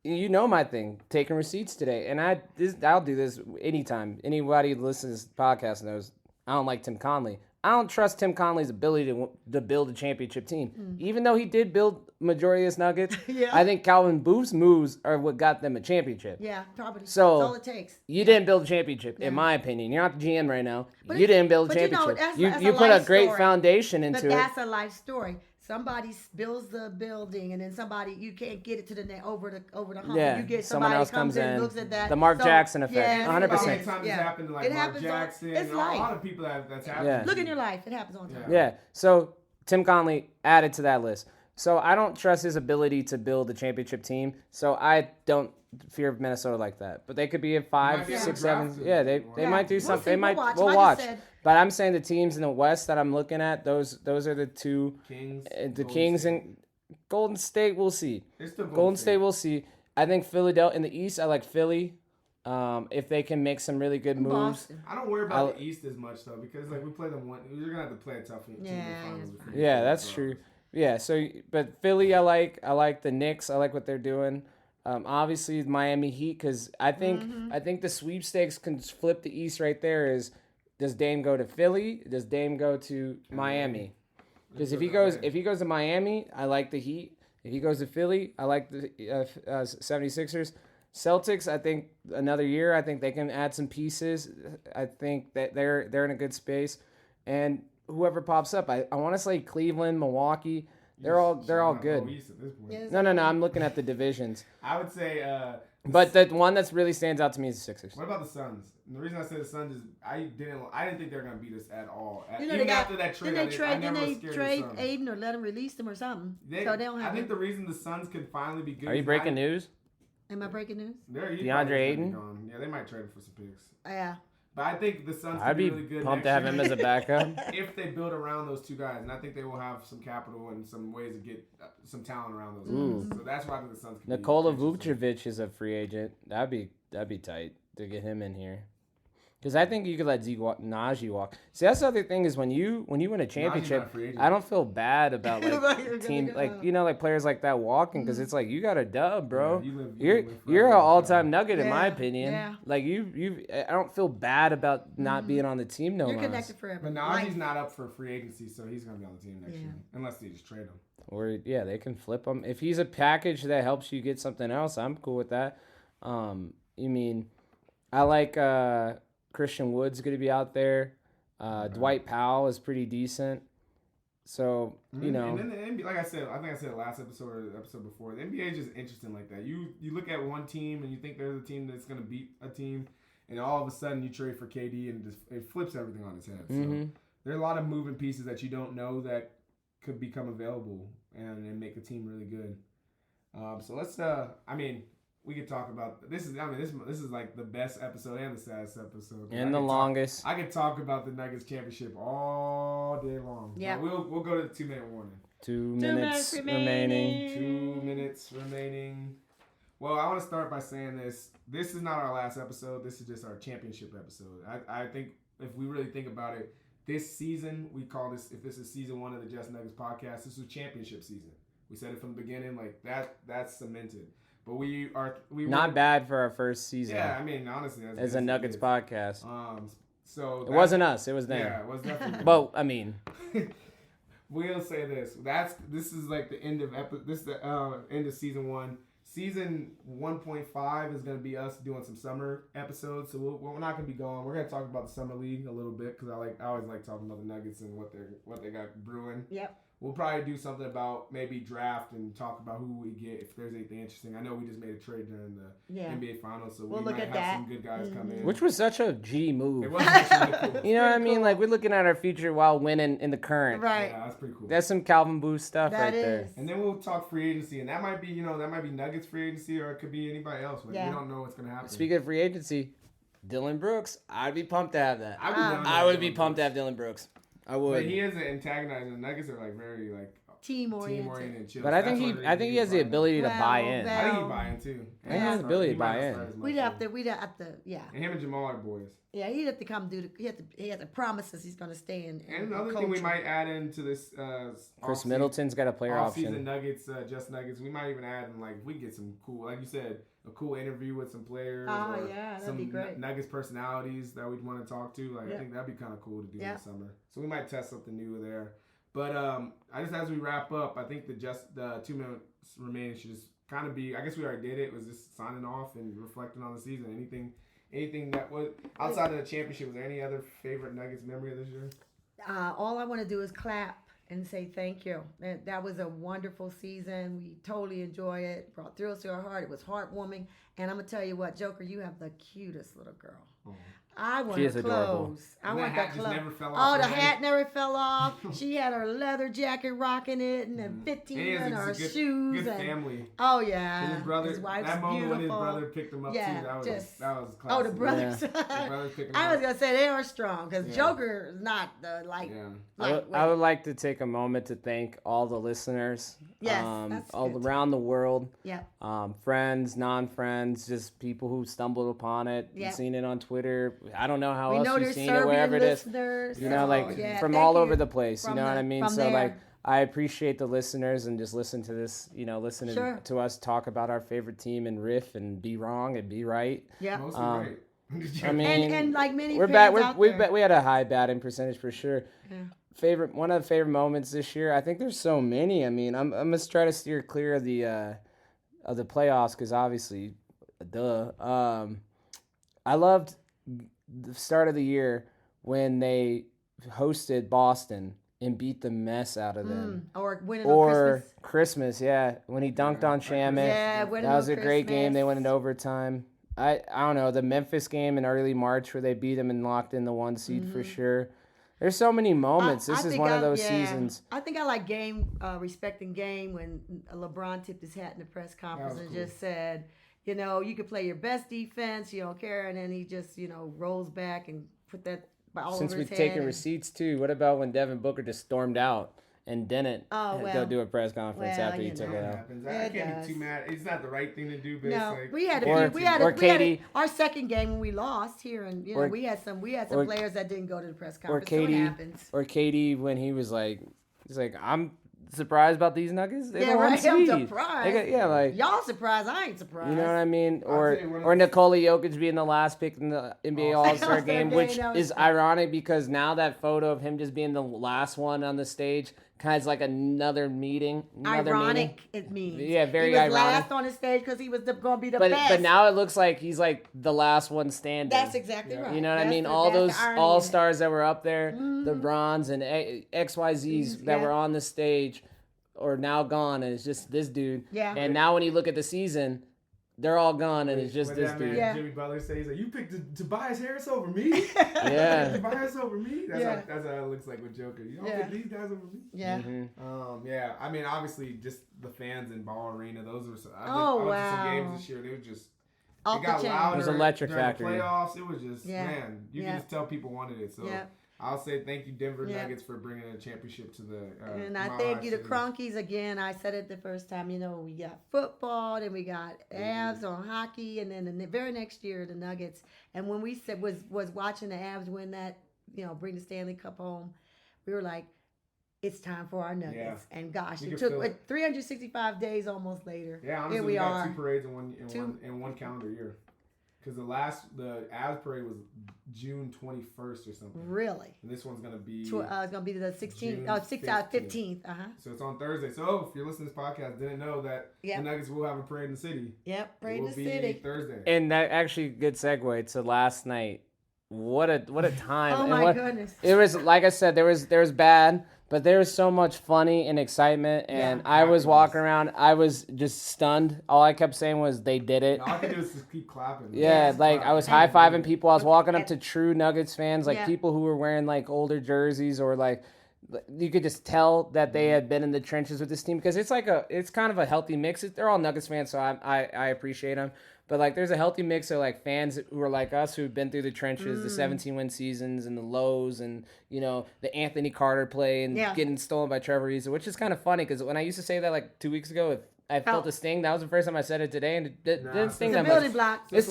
You know my thing. Taking receipts today, and I'll do this anytime. Anybody who listens to this podcast knows I don't like Tim Conley. I don't trust Tim Conley's ability to build a championship team. Even though he did build majority of his Nuggets, Yeah. I think Calvin Booth's moves are what got them a championship. Yeah, probably. So- That's all it takes. You didn't build a championship, in my opinion. You're not the GM right now. But you didn't build a but you know, championship. that's- You that's you a put a life great story. foundation But into it. that's a life story. Somebody builds the building, and then somebody you can't get it to the over the hump. Yeah, You get someone somebody else comes comes in, in. looks at that. The Mark Jackson effect, yeah, 100%. How many times yeah. it's happened to like It Mark happens Jackson? it's and life. a lot of people that's happened. Yeah. to. Look in your life. It happens all the time. Yeah. So Tim Conley added to that list. So I don't trust his ability to build a championship team. So I don't fear Minnesota like that. But they could be at might 5, be able 6, to 7. draft him. Yeah, they Yeah. might do We'll something. see. They might. We'll watch. We'll Like I watch. said. But I'm saying the teams in the West that I'm looking at, those are the two. Kings, The Golden Kings State. and Golden State. We'll see. It's still Golden State. We'll see. I think Philadelphia in the East. I like Philly. If they can make some really good moves. Boston. I don't worry about the East as much though because like we play them one. You're gonna have to play a tough team in the Yeah, finals. that's before you Yeah, play that's the true. Bucks. Yeah, so but Philly, I like the Knicks. I like what they're doing. Obviously, Miami Heat because I think the sweepstakes can flip the East right there. Does Dame go to Philly? Does Dame go to Miami? Because if he goes to Miami, I like the Heat. If he goes to Philly, I like the 76ers. Celtics, I think another year, I think they can add some pieces. I think that they're in a good space, and whoever pops up, I want to say Cleveland, Milwaukee. They're all good. East at this point. Yes. No. I'm looking at the divisions, I would say. but the one that's really stands out to me is the Sixers. What about the Suns? And the reason I say the Suns is I didn't think they were gonna beat us at all. You know, Even they got, after that trade, Didn't I never was they scared trade of the Suns. Aiden or let him release them or something? They, So they don't have. I think the reason the Suns could finally be good. Are you is breaking I- news? Am I breaking news? He's DeAndre probably Ayton? gonna be gone. Yeah, they might trade him for some picks. Yeah. But I think the Suns I'd could be be really good pumped to next have year him as a backup. if they build around those two guys, and I think they will have some capital and some ways to get some talent around those Ooh. guys. So that's why I think the Suns. Could Nikola be interesting. Vucevic is a free agent. That'd be tight to get him in here. Because I think you could let Najee walk. See, that's the other thing is when you win a championship, not a free agent. I don't feel bad about Right, you're like gonna team go. like like players like that walking because it's like you got a dub, bro. Yeah, you live you're forever. an all-time Nugget in my Yeah, opinion. yeah. Like I don't feel bad about not being on the team no You're more. connected forever. But Life. Najee's not up for free agency, so he's gonna be on the team next Yeah. year, unless they just trade him. Or they can flip him if he's a package that helps you get something else. I'm cool with that. I like Christian Wood's going to be out there. Dwight Powell is pretty decent. So you know, and then the NBA, like I said, I think I said last episode or the episode before, the NBA is just interesting like that. You look at one team and you think they're the team that's going to beat a team, and all of a sudden you trade for KD and it flips everything on its head. So there are a lot of moving pieces that you don't know that could become available and make a team really good. So let's we could talk about this. This is like the best episode and the saddest episode and the longest. I could talk about the Nuggets championship all day long. Yeah, we'll go to the 2-minute warning. 2 minutes remaining. 2 minutes remaining. Well, I want to start by saying this. This is not our last episode. This is just our championship episode. I think if we really think about it, this season, we call this, if this is season 1 of the Just Nuggets podcast, this is championship season. We said it from the beginning, like that's cemented. But we not bad for our first season. Yeah, I mean, honestly, as a Nuggets podcast. So it wasn't us; it was them. Yeah, it was definitely. But I mean, we'll say this. This is like the end of end of season 1. Season 1.5 is going to be us doing some summer episodes. So we're not going to be going. We're going to talk about the summer league a little bit because I always like talking about the Nuggets and what they got brewing. Yep. We'll probably do something about maybe draft and talk about who we get if there's anything interesting. I know we just made a trade during the NBA Finals, so we'll we look might at have that. some good guys come in. Which was such a G move. It was actually really cool. You know what I mean? cool. Like we're looking at our future while winning in the current. Right. Yeah, that's pretty cool. That's some Calvin Booth stuff That right there. is. And then we'll talk free agency, and that might be Nuggets free agency, or it could be anybody else. Like, Yeah. We don't know what's gonna happen. Speaking of free agency, Dylan Brooks, I'd be pumped to have that. I would be pumped to have Dylan Brooks. I would. But he isn't antagonizing. The Nuggets are like very like Team oriented oriented. and chill. But I think he has the ability to buy in. I think he buy in too. I think he has the ability to buy in. We'd have to, yeah. And him and Jamal are boys. Yeah, he'd have to come he had to promise us he's going to stay in. And another thing we might add into this Chris Middleton's got a player off-season option. Nuggets, Just Nuggets. We might even add in like we get some cool, like you said, a cool interview with some players. Oh, or yeah, that'd some be great. Nuggets personalities that we'd want to talk to. Like Yep. I think that'd be kind of cool to do Yep. this summer. So we might test something new there. But I just as we wrap up, I think the 2 minutes remaining should just kind of be. I guess we already did it. Was just signing off and reflecting on the season. Anything that was outside of the championship. Was there any other favorite Nuggets memory of this year? All I want to do is clap and say thank you. That was a wonderful season. We totally enjoyed it. Brought thrills to our heart. It was heartwarming. And I'm gonna tell you what, Joker, you have the cutest little girl. Oh. I want She her is adorable. clothes. I And want that that hat just clothes. never fell Oh, off the her head. hat never fell off. She had her leather jacket rocking it, and then 15 And he has and a her good, shoes. good and family. oh And yeah, his brother, his wife's that moment beautiful. when his brother picked him up Yeah, too, that was just- classic. Oh, the brothers. The brothers picking him I was up. gonna say they are strong because Yeah. Joker is not the Yeah. I would like to take a moment to thank all the listeners. Yes, that's all good. around the world. Yeah. Friends, non-friends, just people who stumbled upon it, Yeah. seen it on Twitter. I don't know how We else know you've there's seen it, Serbian wherever it is. listeners. You know, so, like yeah, from thank all you. over the place. You From know what I mean? from So there. like, I appreciate the listeners and just listen to this. You know, listening Sure. to us talk about our favorite team and riff and be wrong and be right. Yeah. Mostly right. I mean, And like many we're fans back. out We there. we had a high batting percentage for sure. Yeah. One of the favorite moments this year. I think there's so many. I mean, I'm gonna try to steer clear of the playoffs because obviously, duh. I loved the start of the year when they hosted Boston and beat the mess out of them. Or winning Or on Christmas. Christmas, yeah, when he dunked on Shamit. Yeah, winning That was on a great game. They went Christmas. into overtime. I don't know, the Memphis game in early March where they beat them and locked in the 1 seed for sure. There's so many moments. This is think one of those seasons. I think I like respecting game when LeBron tipped his hat in the press conference was and cool. just said, you know, you can play your best defense, you don't care, and then he just, you know, rolls back and put that all Since over we've his taken head. receipts too, what about when Devin Booker just stormed out and didn't Oh, go well. do a press conference Well, after he you took know. it That out. happens. It I can't does. be too mad. It's not the right thing to do, but No, it's like, we had a Or- few. We had or a, we had Katie- our second game when we lost here, and Or- we had some or- players that didn't go to the press Or conference. So it Katie, happens. or Katie when he was like, he's like, I'm surprised about these Nuggets. They Yeah, don't right. want I'm seed. surprised. They got- yeah, like Y'all surprised? I ain't surprised. you know what I mean? I'll Or tell you one of or the- Nikola Jokic being the last pick in the NBA All-Star All-Star game, game, which that was is fun. ironic because now that photo of him just being the last one on the stage kind of like another meeting. Ironic, it means. Yeah, very He was ironic. last on the stage because he was going to be the best. But now it looks like he's like the last one standing. That's exactly Yeah. right. You know what I That's mean? the- All that's the those irony in all it. stars that were up there, the Mhm. Brons and XYZs that Yeah. were on the stage are now gone, and it's just this dude. Yeah. And now when you look at the season, they're all gone, and it's just What this that man, dude. Yeah. Jimmy Butler says, like, you picked Tobias Harris over me? Yeah. Tobias over me? Yeah. That's how it looks like with Joker. You don't Yeah. pick these guys over me? Yeah. Mhm. Yeah. I mean, obviously, just the fans in Ball Arena, those were, I Oh, went to some wow. games this year, and it was just, Off it the got chain. louder. It was electric during factory. The playoffs, it was just, Yeah. man, you Yeah. can just tell people wanted it. So Yeah. I'll say thank you, Denver Yeah. Nuggets, for bringing a championship to the And I Mile thank High you to City. Cronkies again. I said it the first time. You know, we got football, then we got Avs on hockey, and then the very next year the Nuggets. And when we said was watching the Avs win that, bring the Stanley Cup home, we were like, it's time for our Nuggets. And gosh, You it could took feel it. 365 days almost later. Yeah, honestly, Here we we got are. two parades in one calendar year. Because the Avs parade was June 21st or something, Really. and this one's gonna be It's going to be the 16th, June 15th. Uh-huh. so it's on Thursday. So if you're listening to this podcast, didn't know that Yep. the Nuggets will have a parade in the city. Yep, It parade in will the be city. Thursday. And that actually good segue to last night. What a time! Oh And my what- goodness. It was like I said, there was bad, but there was so much funny and excitement, and Yeah. I was walking around. I was just stunned. All I kept saying was, "They did it." All I can do is just keep clapping. Yeah, Just like clap. I was And- high fiving people. I was walking up to true Nuggets fans, like Yeah. people who were wearing like older jerseys or like you could just tell that they had been in the trenches with this team because it's kind of a healthy mix. They're all Nuggets fans, so I appreciate them. But like, there's a healthy mix of like fans who are like us who've been through the trenches, the 17-win seasons and the lows, and the Anthony Carter play and Yeah. getting stolen by Trevor Ariza, which is kind of funny because when I used to say that like 2 weeks ago, I felt a sting. That was the first time I said it today, and it didn't sting It's a that building much. block. It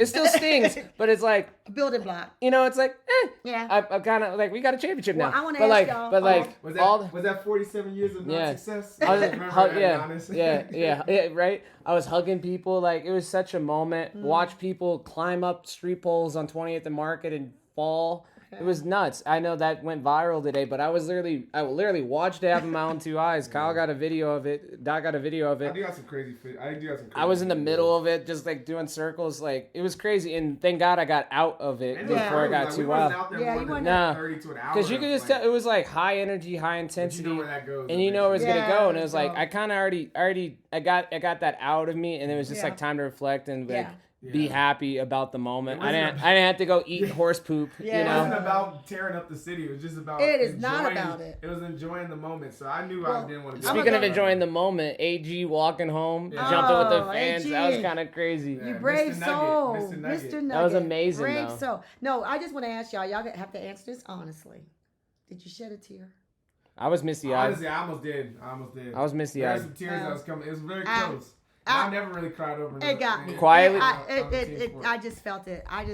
still stings, but it's like A building block. it's like Yeah. I'm kind of like we got a championship Well, now. I wanna but ask like, y'all- but like Was all that 47 years of Yeah. non-success? I was, Remember hug, at yeah, Giannis? yeah, right. I was hugging people. Like it was such a moment. Watch people climb up street poles on 28th and Market and fall. It was nuts. I know that went viral today, but I literally watched it have my own two eyes. Kyle got a video of it. Doc got a video of I it. do have some crazy. I was in the middle of it, just like doing circles. Like it was crazy, and thank God I got out of it before it got too wild. Yeah, you More weren't than Nah. 30 to an hour. Because you could just tell it was like high energy, high But intensity. you know where that goes. And you know where it's Yeah, gonna go, and it was so- like I kind of already I got that out of me, and it was just Yeah. like time to reflect and like Yeah. be Yeah. happy about the moment. It I wasn't didn't have to go eat horse poop, Yeah. It you wasn't know. about tearing up the city. It was just about. It is not enjoying- about it. It was enjoying the moment. So I knew Well, I didn't want to. I'm Speaking of gonna- enjoying the moment, AG walking home, Yeah. jumping with the Oh, fans, AG. that was kind of crazy. Yeah. You Mr. brave Nugget, soul, Mr. Nugget. Mr. Nugget. That was amazing, Brave though. soul. No, I just want to ask y'all. Y'all have to answer this honestly. Did you shed a tear? I was misty eyed. Honestly, I almost did. I was misty There were eyed. some tears that was coming. It was very I- close. I- I never really cried over. It got me. Quietly- I just felt it. I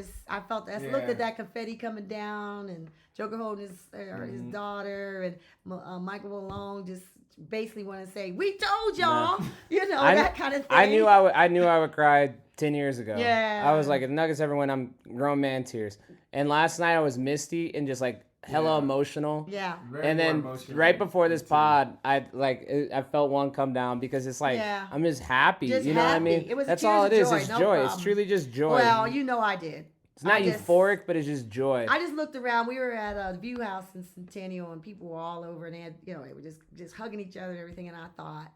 felt it. I looked Yeah. at that confetti coming down, and Joker holding his Mm-hmm. daughter, and Michael Malone just basically want to say, "We told y'all," I kn- that kind of thing. I knew I would cry 10 years ago. Yeah. I was like, if the Nuggets ever win, I'm grown man tears. And last night I was misty and just like hella Yeah. emotional. Yeah. And then right before this pod, I felt one come down because it's like Yeah. I'm just happy. Just you know what I happy. mean? It was That's tears all of it is. joy, It's no joy. It's problem. truly just joy. Well, I did. it's not I just- euphoric, but it's just joy. I just looked around. We were at a View House in Centennial, and people were all over, and they had, they were just hugging each other and everything. And I thought,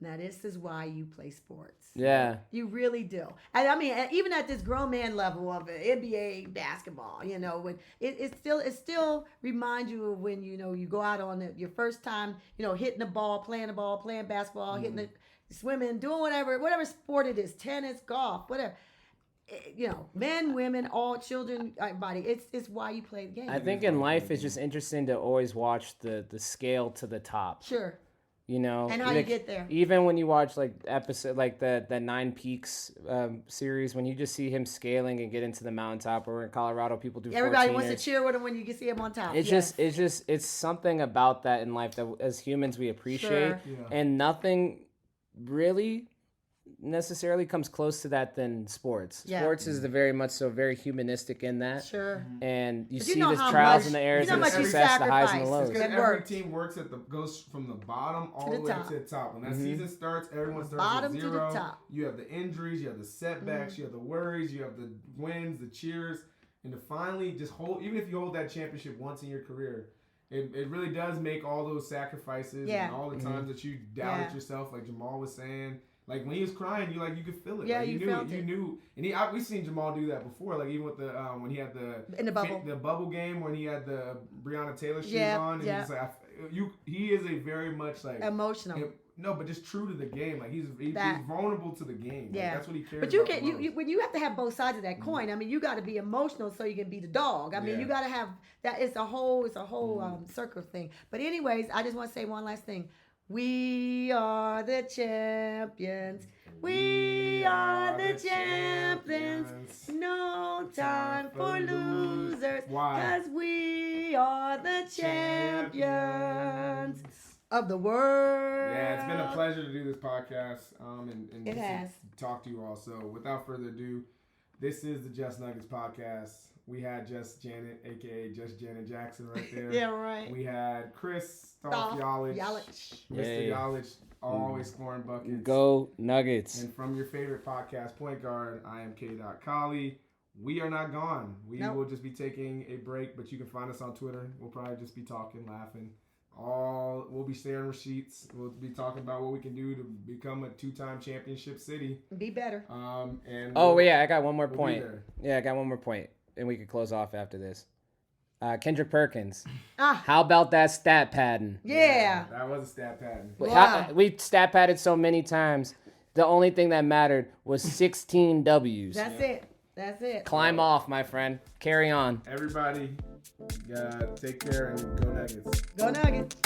now this is why you play sports. Yeah. You really do. And I mean, even at this grown man level of it, NBA basketball, when it still reminds you of when you go out on your first time, hitting the ball, playing basketball, hitting the swimming, doing whatever sport it is, tennis, golf, whatever. men, women, all children, everybody. It's why you play the game. I think in life it's just interesting to always watch the scale to the top. Sure. You know, And how you get there. Even when you watch like episode like the Nine Peaks series, when you just see him scaling and get into the mountaintop, or in Colorado, people do. Everybody 14ers. wants to cheer with him when you can see him on top. It's it's something about that in life that as humans we appreciate, Sure. and nothing really necessarily comes close to that than sports. Yeah. Sports is very much so very humanistic in that. Sure. And you But see you know the how trials much- and the errors you know and how the much you success, the highs and the sacrifice. lows. Because It every works. team works goes from the bottom all the the way top. to the top. When that Mm-hmm. season starts, everyone starts Bottom with to the zero. top. You have the injuries, you have the setbacks, you have the worries, you have the wins, the cheers, and to finally just hold. Even if you hold that championship once in your career, it really does make all those sacrifices Yeah. and all the times that you doubted yourself, like Jamal was saying. Like when he was crying, you could feel it. Yeah, like, you knew felt You it. knew, and we've seen Jamal do that before. Like even with the when he had In the bubble. the bubble game when he had the Breonna Taylor shoes Yeah, on, and yeah. he's like, he is a very much like Emotional. no, but just true to the game. Like he's That- vulnerable to the game. Like, Yeah. that's what he cares. But you about can the most. when you have to have both sides of that coin. I mean, you got to be emotional so you can be the dog. I mean, Yeah. you got to have that. It's a whole circle thing. But anyways, I just want to say one last thing. We are the champions. We are the champions. No time for losers. Why? Because we are the champions of the world. Yeah, it's been a pleasure to do this podcast. And It just has. to talk to you all. So without further ado, this is the Just Nuggets podcast. We had Just Janet, aka Just Janet Jackson, right there. Yeah, right. We had Chris Stop. Yalich, Yalich. Mr. Yay. Yalich, always scoring buckets. Go Nuggets. And from your favorite podcast, Point Guard, I am K.Collie. We are not gone. We Nope. will just be taking a break, but you can find us on Twitter. We'll probably just be talking, laughing. We'll be sharing receipts. We'll be talking about what we can do to become a 2-time championship city. Be better. And Oh yeah, I got one more we'll be point. there. Yeah, I got one more point, and we could close off after this. Kendrick Perkins. Ah, How about that stat padding? yeah. That was a stat pattern. Wow. We stat padded so many times. The only thing that mattered was 16 W's. That's it. That's it. Climb off, my friend. Carry on. Everybody, take care and go Nuggets. Go Nuggets.